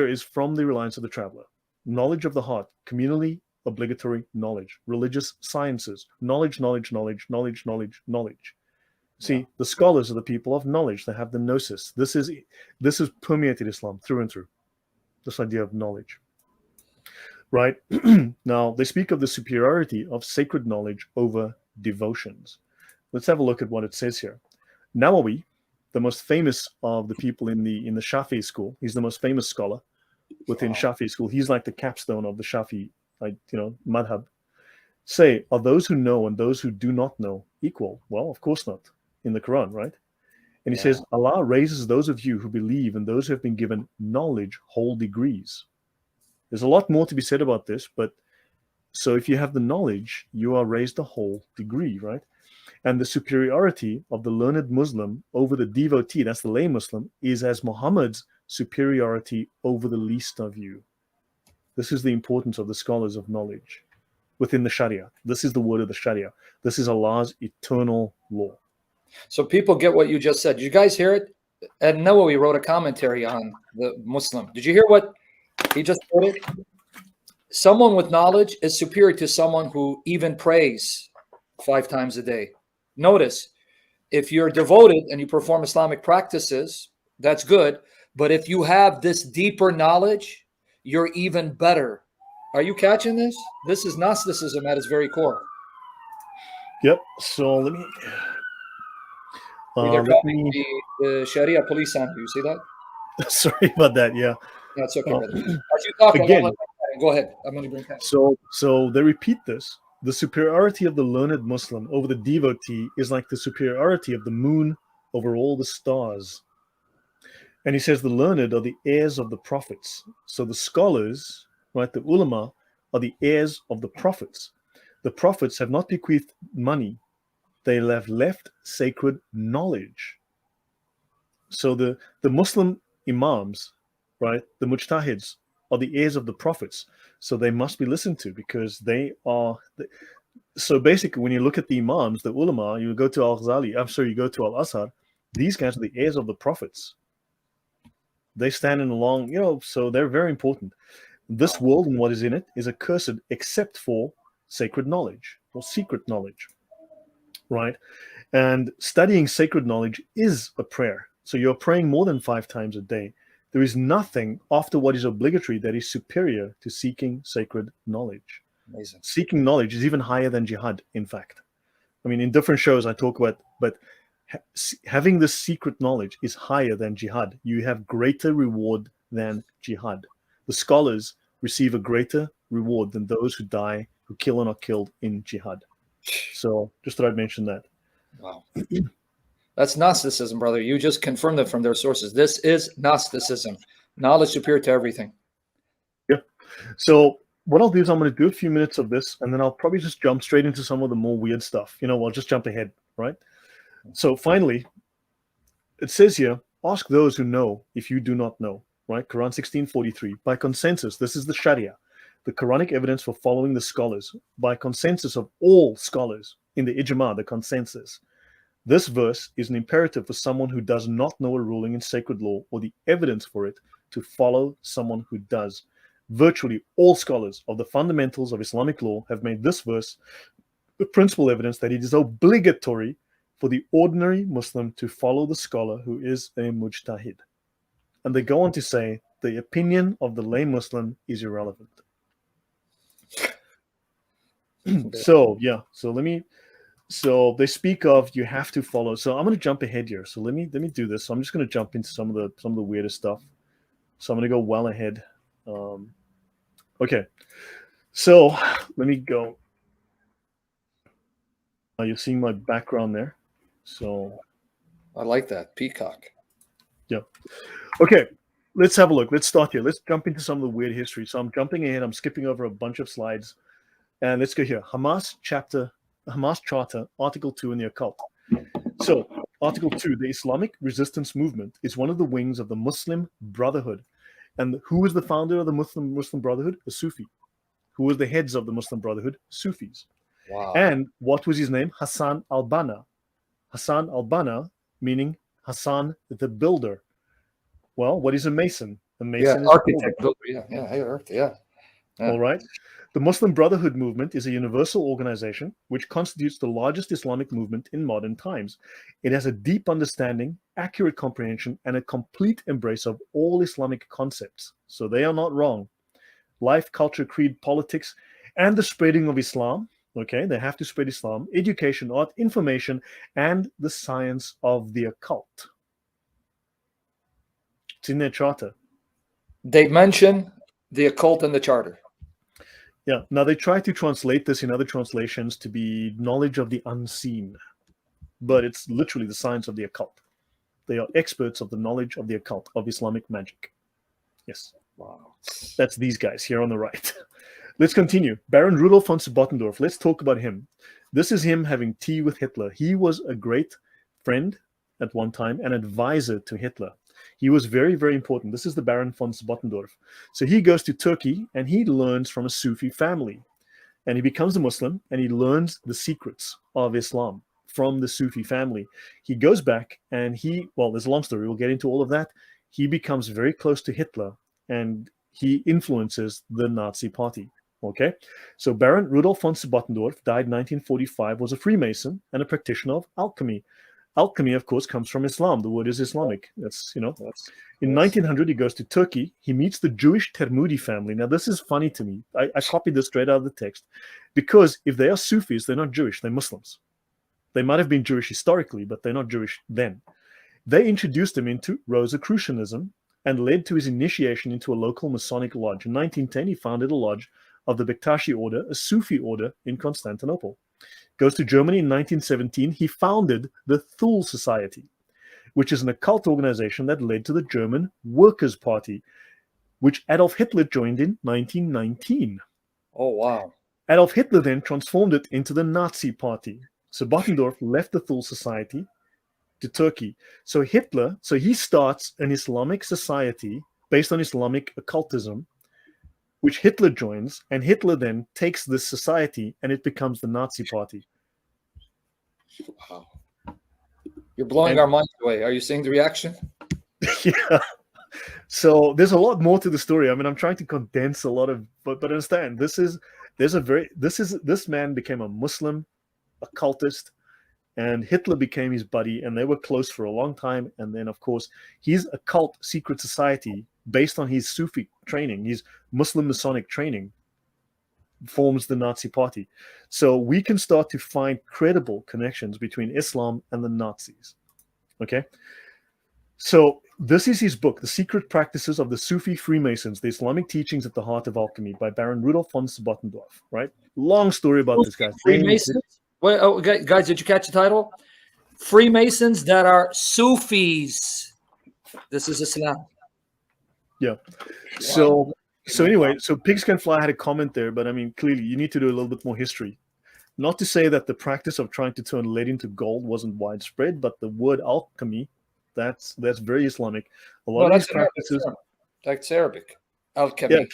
is from the Reliance of the Traveler. Knowledge of the heart, communally obligatory knowledge, religious sciences, knowledge. See, the scholars are the people of knowledge. They have the gnosis. This is permeated Islam through and through. This idea of knowledge, right? Now they speak of the superiority of sacred knowledge over devotions. Let's have a look at what it says here. Nawawi, the most famous of the people in the Shafi'i school, he's the most famous scholar within Shafi'i school. He's like the capstone of the Shafi'i, madhab. Say, are those who know and those who do not know equal? Well, of course not. In the Quran, right? And he says, Allah raises those of you who believe and those who have been given knowledge whole degrees. There's a lot more to be said about this, but so if you have the knowledge, you are raised a whole degree, right? And the superiority of the learned Muslim over the devotee, that's the lay Muslim, is as Muhammad's superiority over the least of you. This is the importance of the scholars of knowledge within the Sharia. This is the word of the Sharia. This is Allah's eternal law. So people get what you just said. Did you guys hear it? Ed Nawawi wrote a commentary on the Muslim. Did you hear what he just quoted? Someone with knowledge is superior to someone who even prays 5 times a day. Notice, if you're devoted and you perform Islamic practices, that's good. But if you have this deeper knowledge, you're even better. Are you catching this? This is Gnosticism at its very core. Yep. So let me... They're calling the Sharia police on you. You see that? Sorry about that. Yeah. That's okay, brother. As you talk, again, go ahead. I'm going to bring that. So they repeat this. The superiority of the learned Muslim over the devotee is like the superiority of the moon over all the stars. And he says the learned are the heirs of the prophets. So the scholars, right, the ulama, are the heirs of the prophets. The prophets have not bequeathed money. They have left sacred knowledge. So the Muslim imams, right, the mujtahids, are the heirs of the prophets. So they must be listened to because they are... So basically, when you look at the imams, the ulama, you go to Al-Ghazali, you go to Al-Azhar, these guys are the heirs of the prophets. They stand in along, so they're very important. This world and what is in it is accursed except for sacred knowledge or secret knowledge. Right? And studying sacred knowledge is a prayer. So you're praying more than 5 times a day. There is nothing after what is obligatory that is superior to seeking sacred knowledge. Amazing. Seeking knowledge is even higher than jihad, in fact. I mean, in different shows I talk about, but having this secret knowledge is higher than jihad. You have greater reward than jihad. The scholars receive a greater reward than those who die, who kill and are killed in jihad. So just thought I'd mention that. Wow. That's Gnosticism, brother. You just confirmed it from their sources. This is Gnosticism. Knowledge superior to everything. Yeah. So what I'll do is I'm going to do a few minutes of this, and then I'll probably just jump straight into some of the more weird stuff. I'll just jump ahead, right? So finally, it says here, ask those who know if you do not know, right? Quran 16:43. By consensus, this is the Sharia, the Quranic evidence for following the scholars, by consensus of all scholars in the ijma, the consensus. This verse is an imperative for someone who does not know a ruling in sacred law or the evidence for it to follow someone who does. Virtually all scholars of the fundamentals of Islamic law have made this verse the principal evidence that it is obligatory for the ordinary Muslim to follow the scholar who is a mujtahid. And they go on to say the opinion of the lay Muslim is irrelevant. So they speak of you have to follow. So I'm going to jump ahead here. So let me do this. So I'm just going to jump into some of the weirdest stuff. So I'm going to go well ahead. Okay. So let me go. You're seeing my background there. So I like that. Peacock. Yeah. Okay. Let's have a look. Let's start here. Let's jump into some of the weird history. So I'm jumping ahead. I'm skipping over a bunch of slides. And let's go here. Hamas Charter, Article 2 in the Occult. So, Article 2, the Islamic resistance movement is one of the wings of the Muslim Brotherhood. And who was the founder of the Muslim Brotherhood? A Sufi. Who was the heads of the Muslim Brotherhood? Sufis. Wow. And what was his name? Hassan al-Banna. Hassan al-Banna, meaning Hassan the builder. Well, what is a mason? A mason is architect, builder. Yeah. All right. The Muslim Brotherhood movement is a universal organization which constitutes the largest Islamic movement in modern times. It has a deep understanding, accurate comprehension, and a complete embrace of all Islamic concepts. So they are not wrong. Life, culture, creed, politics, and the spreading of Islam. Okay, they have to spread Islam, education, art, information, and the science of the occult. It's in their charter. They mention the occult in the charter. Yeah. Now they try to translate this in other translations to be knowledge of the unseen, but it's literally the science of the occult. They are experts of the knowledge of the occult, of Islamic magic. Yes. Wow. That's these guys here on the right. Let's continue. Baron Rudolf von Bottendorf. Let's talk about him. This is him having tea with Hitler. He was a great friend at one time, an advisor to Hitler. He was very, very important. This is the Baron von Bottendorf. So he goes to Turkey and he learns from a Sufi family. And he becomes a Muslim and he learns the secrets of Islam from the Sufi family. He goes back and there's a long story. We'll get into all of that. He becomes very close to Hitler and he influences the Nazi party. Okay, so Baron Rudolf von Bottendorf died in 1945, was a Freemason and a practitioner of alchemy. Alchemy, of course, comes from Islam. The word is Islamic. In 1900, he goes to Turkey. He meets the Jewish Termudi family. Now, this is funny to me. I copied this straight out of the text because if they are Sufis, they're not Jewish. They're Muslims. They might have been Jewish historically, but they're not Jewish then. They introduced him into Rosicrucianism and led to his initiation into a local Masonic lodge. In 1910, he founded a lodge of the Bektashi order, a Sufi order in Constantinople. Goes to Germany in 1917. He founded the Thule Society, which is an occult organization that led to the German Workers' Party, which Adolf Hitler joined in 1919. Oh, wow. Adolf Hitler then transformed it into the Nazi Party. So Bottendorf left the Thule Society to Turkey. So he starts an Islamic society based on Islamic occultism, which Hitler joins, and Hitler then takes this society and it becomes the Nazi Party. Wow. You're blowing our minds away. Are you seeing the reaction? Yeah. So there's a lot more to the story. I mean, I'm trying to condense a lot of, but understand, this man became a Muslim occultist, and Hitler became his buddy, and they were close for a long time. And then, of course, his occult secret society, based on his Sufi training, his Muslim Masonic training, forms the Nazi Party. So we can start to find credible connections between Islam and the Nazis. Okay? So this is his book, The Secret Practices of the Sufi Freemasons, The Islamic Teachings at the Heart of Alchemy, by Baron Rudolf von Bottendorf, right? Long story about this guy. Freemasons? Wait, guys, did you catch the title? Freemasons that are Sufis. This is Islam. Yeah. So anyway, so Pigs Can Fly had a comment there, but I mean, clearly you need to do a little bit more history. Not to say that the practice of trying to turn lead into gold wasn't widespread, but the word alchemy, that's very Islamic. A lot of these practices, that's Arabic. Alchemy. Yeah,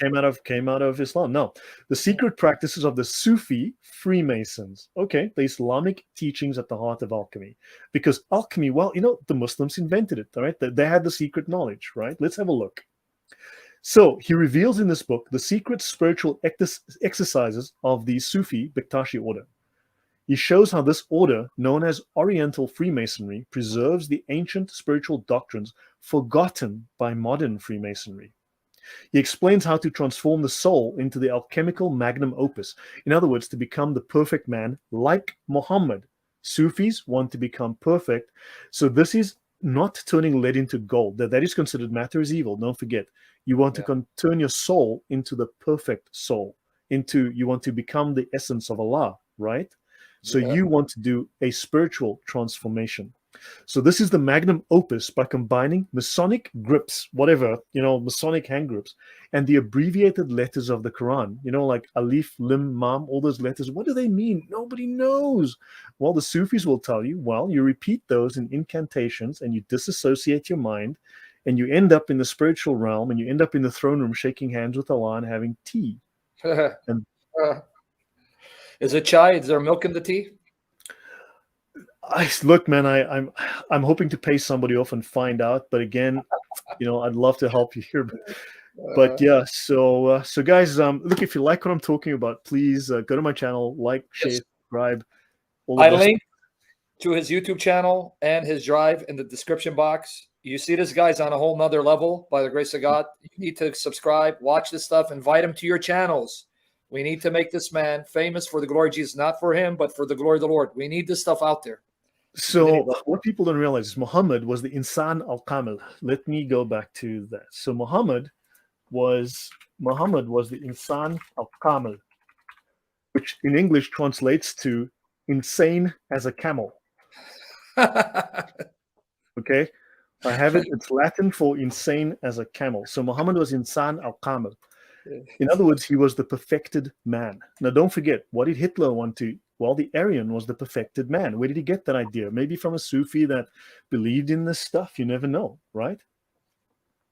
came out of Islam. No, the secret practices of the Sufi Freemasons. Okay, the Islamic teachings at the heart of alchemy. Because alchemy, well, the Muslims invented it, all right? They had the secret knowledge, right? Let's have a look. So he reveals in this book the secret spiritual exercises of the Sufi Bektashi order. He shows how this order, known as Oriental Freemasonry, preserves the ancient spiritual doctrines forgotten by modern Freemasonry. He explains how to transform the soul into the alchemical magnum opus. In other words, to become the perfect man like Muhammad. Sufis want to become perfect. So this is not turning lead into gold. That is considered matter is evil. Don't forget. You want to turn your soul into the perfect soul. You want to become the essence of Allah, right? So you want to do a spiritual transformation. So this is the magnum opus by combining Masonic grips, Masonic hand grips, and the abbreviated letters of the Quran, like Alif, Lim, Mam, all those letters. What do they mean? Nobody knows. Well, the Sufis will tell you, you repeat those in incantations and you disassociate your mind and you end up in the spiritual realm and you end up in the throne room shaking hands with Allah and having tea. Is it chai? Is there milk in the tea? Look, man, I'm hoping to pay somebody off and find out. But again, I'd love to help you here. But But yeah, so guys, look, if you like what I'm talking about, please go to my channel, like, share, Yes. subscribe, all I of this. linked to his YouTube channel and his drive in the description box. You see this guy's on a whole nother level by the grace of God. You need to subscribe, watch this stuff, invite him to your channels. We need to make this man famous for the glory of Jesus, not for him, but for the glory of the Lord. We need this stuff out there. So what people don't realize is Muhammad was the Insan al-Kamil. Let me go back to that. So Muhammad was the Insan al-Kamil, which in English translates to insane as a camel. Okay, I have it. It's Latin for insane as a camel. So Muhammad was Insan al-Kamil. In other words, he was the perfected man. Now, don't forget, what did Hitler want to? Well, the Aryan was the perfected man. Where did he get that idea? Maybe from a Sufi that believed in this stuff. You never know, right?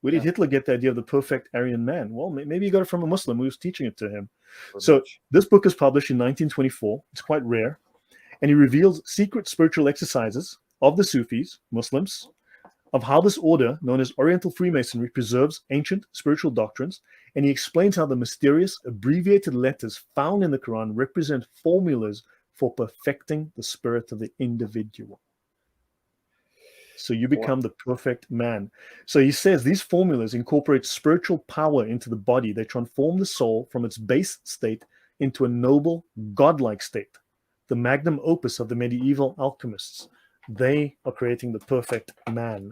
Where did Hitler get the idea of the perfect Aryan man? Well, maybe he got it from a Muslim who was teaching it to him. So this book is published in 1924. It's quite rare. And he reveals secret spiritual exercises of the Sufis, Muslims, of how this order, known as Oriental Freemasonry, preserves ancient spiritual doctrines, and he explains how the mysterious, abbreviated letters found in the Quran represent formulas for perfecting the spirit of the individual. So you become the perfect man. So he says these formulas incorporate spiritual power into the body. They transform the soul from its base state into a noble, godlike state. The magnum opus of the medieval alchemists. They are creating the perfect man.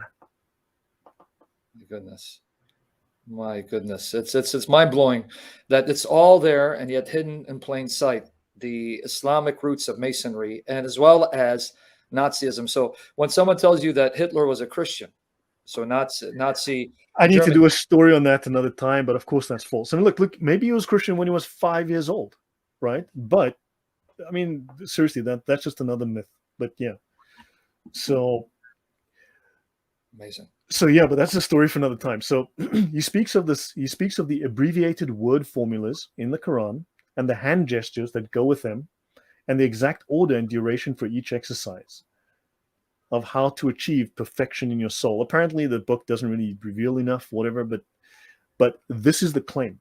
My goodness. It's mind-blowing that it's all there and yet hidden in plain sight. The Islamic roots of Masonry and as well as Nazism. So when someone tells you that Hitler was a Christian, so Nazi I need German, to do a story on that another time, but of course that's false. And look, maybe he was Christian when he was 5 years old, right? But I mean, seriously, that's just another myth. But yeah. So amazing. So yeah, but that's a story for another time. So he speaks of this. He speaks of the abbreviated word formulas in the Quran and the hand gestures that go with them, and the exact order and duration for each exercise of how to achieve perfection in your soul. Apparently, the book doesn't really reveal enough, whatever. But this is the claim.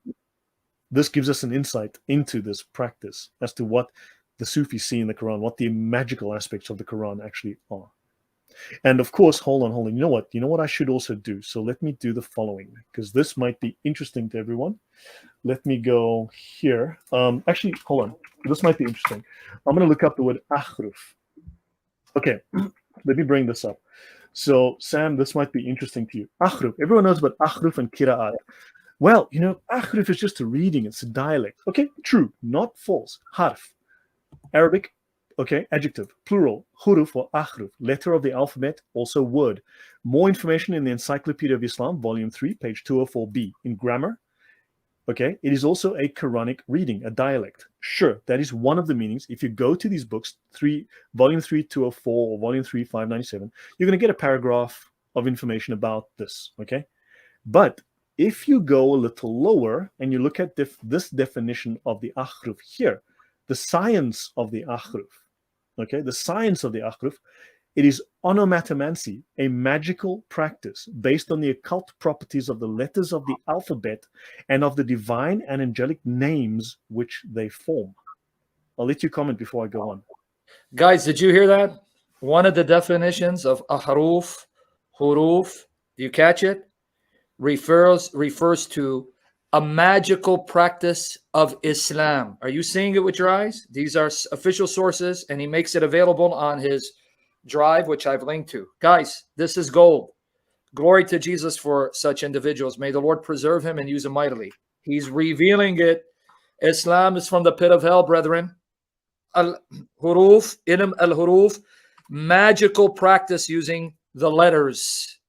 This gives us an insight into this practice as to what the Sufis see in the Quran, what the magical aspects of the Quran actually are. And of course, hold on. You know what I should also do? So let me do the following, because this might be interesting to everyone. Let me go here. Actually, hold on. This might be interesting. I'm going to look up the word ahruf. Okay, let me bring this up. So, Sam, this might be interesting to you. Ahruf. Everyone knows about ahruf and kira'at. Well, ahruf is just a reading. It's a dialect. Okay, true. Not false. Harf. Arabic. Okay, adjective, plural, huruf or ahruf, letter of the alphabet, also word. More information in the Encyclopedia of Islam, volume 3, page 204b. In grammar, okay, it is also a Quranic reading, a dialect. Sure, that is one of the meanings. If you go to these books, volume 3, 204, or volume 3, 597, you're going to get a paragraph of information about this, okay? But if you go a little lower and you look at this definition of the ahruf here, the science of the ahruf, okay, the science of the ahruf, it is onomatomancy, a magical practice based on the occult properties of the letters of the alphabet and of the divine and angelic names which they form. I'll let you comment before I go on. Guys, did you hear that? One of the definitions of ahruf, huruf, do you catch it? Refers to a magical practice of Islam. Are you seeing it with your eyes? These are official sources, and he makes it available on his drive, which I've linked to. Guys, this is gold. Glory to Jesus for such individuals. May the Lord preserve him and use him mightily. He's revealing it. Islam is from the pit of hell, brethren. Al-huruf, ilm al-huruf, magical practice using the letters.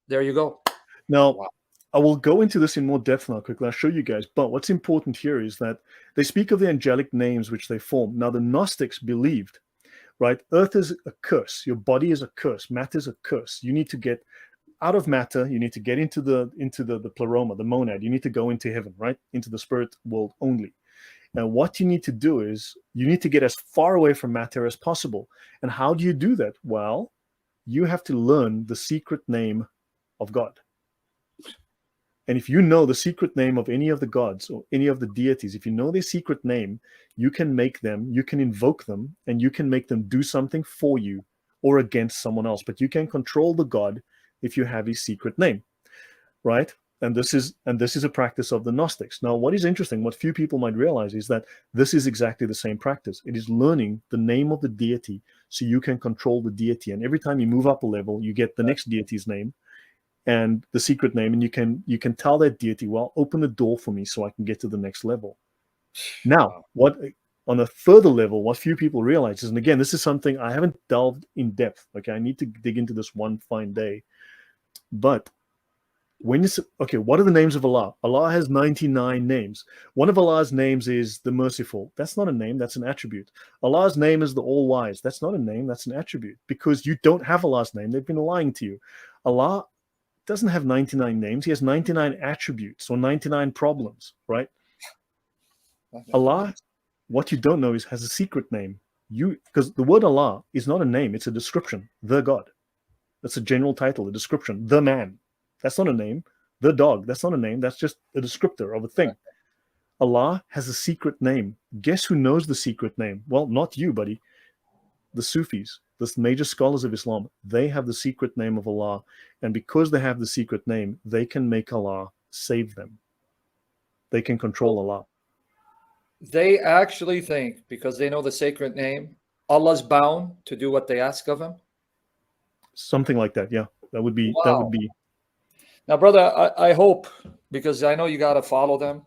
There you go. Now, wow. I will go into this in more depth now quickly. I'll show you guys. But what's important here is that they speak of the angelic names which they form. Now, the Gnostics believed, right? Earth is a curse. Your body is a curse. Matter is a curse. You need to get out of matter. You need to get into the pleroma, the monad. You need to go into heaven, right? Into the spirit world only. Now, what you need to do is you need to get as far away from matter as possible. And how do you do that? Well, you have to learn the secret name of God. And if you know the secret name of any of the gods or any of the deities, if you know their secret name, you can make them, you can invoke them, and you can make them do something for you or against someone else. But you can control the god if you have his secret name, right? And this is a practice of the Gnostics. Now, what is interesting, what few people might realize, is that this is exactly the same practice. It is learning the name of the deity so you can control the deity. And every time you move up a level, you get the next deity's name and the secret name, and you can tell that deity, well, open the door for me so I can get to the next level. Now, what on a further level, what few people realize is, and again, this is something I haven't delved in depth. Okay, I need to dig into this one fine day. But when you okay, what are the names of Allah? Allah has 99 names. One of Allah's names is the Merciful. That's not a name, that's an attribute. Allah's name is the All-Wise. That's not a name, that's an attribute. Because you don't have Allah's name, they've been lying to you. Allah doesn't have 99 names, he has 99 attributes or 99 problems, right? Allah, what you don't know is has a secret name. Because the word Allah is not a name, it's a description. The God. That's a general title, a description. The man. That's not a name. The dog. That's not a name. That's just a descriptor of a thing. Allah has a secret name. Guess who knows the secret name? Well, not you, buddy. The Sufis, the major scholars of Islam, they have the secret name of Allah. And because they have the secret name, they can make Allah save them. They can control Allah. They actually think, because they know the sacred name, Allah's bound to do what they ask of him? Something like that, yeah. That would be. Now, brother, I hope, because I know you got to follow them.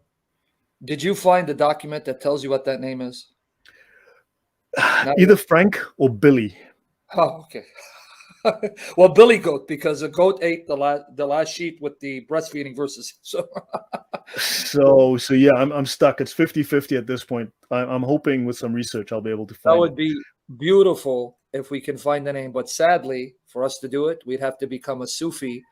Did you find the document that tells you what that name is? Either Frank or Billy. Oh, okay. Well, Billy Goat, because the goat ate the last sheet with the breastfeeding verses. So yeah, I'm stuck. It's 50-50 at this point. I'm hoping with some research I'll be able to find that would be beautiful if we can find the name. But sadly, for us to do it, we'd have to become a Sufi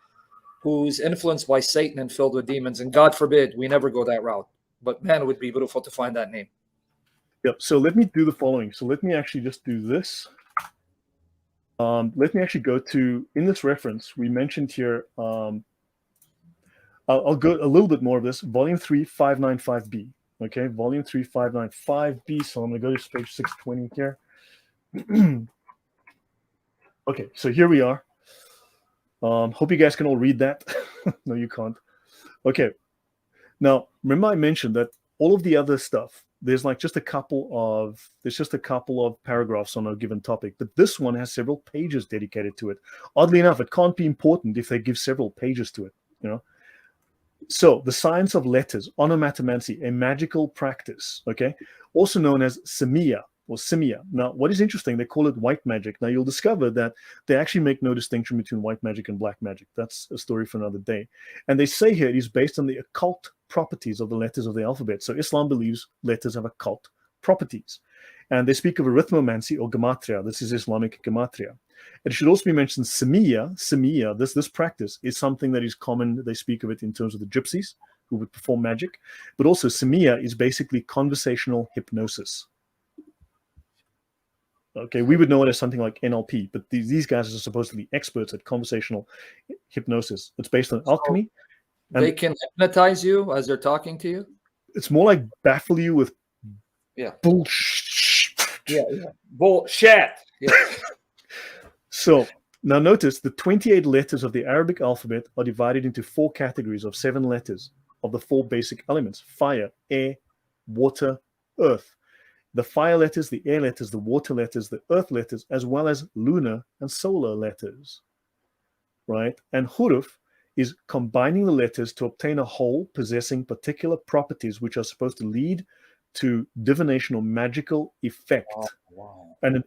who's influenced by Satan and filled with demons. And God forbid we never go that route. But man, it would be beautiful to find that name. Yep. So let me do the following. So let me actually just do this. Let me actually go to, in this reference, we mentioned here, I'll go a little bit more of this, volume 3, 595b. Okay, volume 3, 595b. So I'm going to go to page 620 here. Okay, so here we are. Hope you guys can all read that. No, you can't. Okay. Now, remember I mentioned that all of the other stuff, there's just a couple of paragraphs on a given topic, but this one has several pages dedicated to it. Oddly enough, it can't be important if they give several pages to it, you know. So, the science of letters, onomatomancy, a magical practice, okay, also known as Semiya or Simia. Now, what is interesting, they call it white magic. Now, you'll discover that they actually make no distinction between white magic and black magic. That's a story for another day. And they say here it is based on the occult properties of the letters of the alphabet. So Islam believes letters have occult properties. And they speak of arithmomancy or gematria. This is Islamic gematria. It should also be mentioned Semiya, this practice is something that is common. They speak of it in terms of the gypsies who would perform magic. But also Semiya is basically conversational hypnosis. Okay, we would know it as something like NLP, but these guys are supposedly experts at conversational hypnosis. It's based on alchemy. They can hypnotize you as they're talking to you? It's more like baffle you with bullshit. Yeah. Bullshit. Yeah. So now notice the 28 letters of the Arabic alphabet are divided into 4 categories of 7 letters of the 4 basic elements: fire, air, water, earth. The fire letters, the air letters, the water letters, the earth letters, as well as lunar and solar letters, right? And huruf is combining the letters to obtain a whole possessing particular properties which are supposed to lead to divination or magical effect. Wow. And an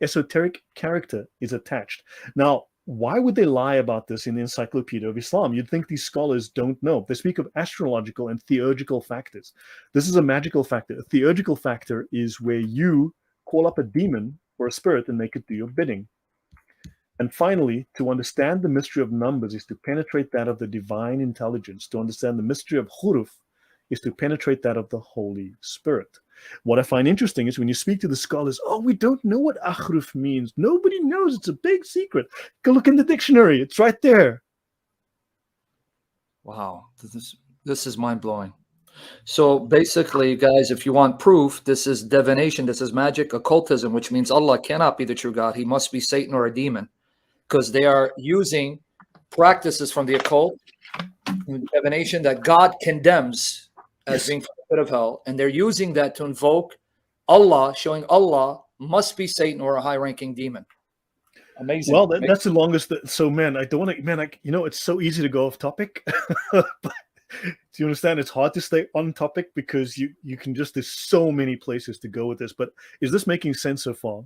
esoteric character is attached. Now, why would they lie about this in the Encyclopedia of Islam? You'd think these scholars don't know. They speak of astrological and theurgical factors. This is a magical factor. A theurgical factor is where you call up a demon or a spirit and make it do your bidding. And finally, to understand the mystery of numbers is to penetrate that of the divine intelligence. To understand the mystery of huruf is to penetrate that of the Holy Spirit. What I find interesting is when you speak to the scholars, oh, we don't know what ahruf means. Nobody knows. It's a big secret. Go look in the dictionary. It's right there. Wow, this is mind blowing. So basically, guys, if you want proof, this is divination, this is magic, occultism, which means Allah cannot be the true God. He must be Satan or a demon, because they are using practices from the occult and divination that God condemns as being from the pit of hell, and they're using that to invoke Allah, showing Allah must be Satan or a high-ranking demon. Amazing. Well, that's the longest. So, man, I don't want to. Man, it's so easy to go off topic. But do you understand? It's hard to stay on topic because you can just. There's so many places to go with this. But is this making sense so far?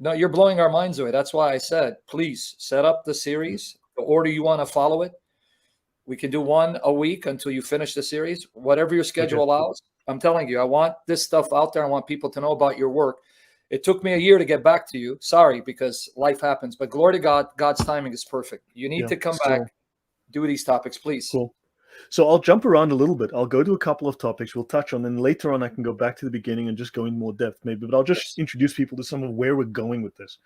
No, you're blowing our minds away. That's why I said, please set up the series, the order you want to follow it. We can do one a week until you finish the series, whatever your schedule allows. I'm telling you, I want this stuff out there. I want people to know about your work. It took me a year to get back to you. Sorry, because life happens. But glory to God, God's timing is perfect. You need to come back, do these topics, please. Cool. So I'll jump around a little bit. I'll go to a couple of topics we'll touch on, and later on I can go back to the beginning and just go in more depth maybe. But I'll just introduce people to some of where we're going with this.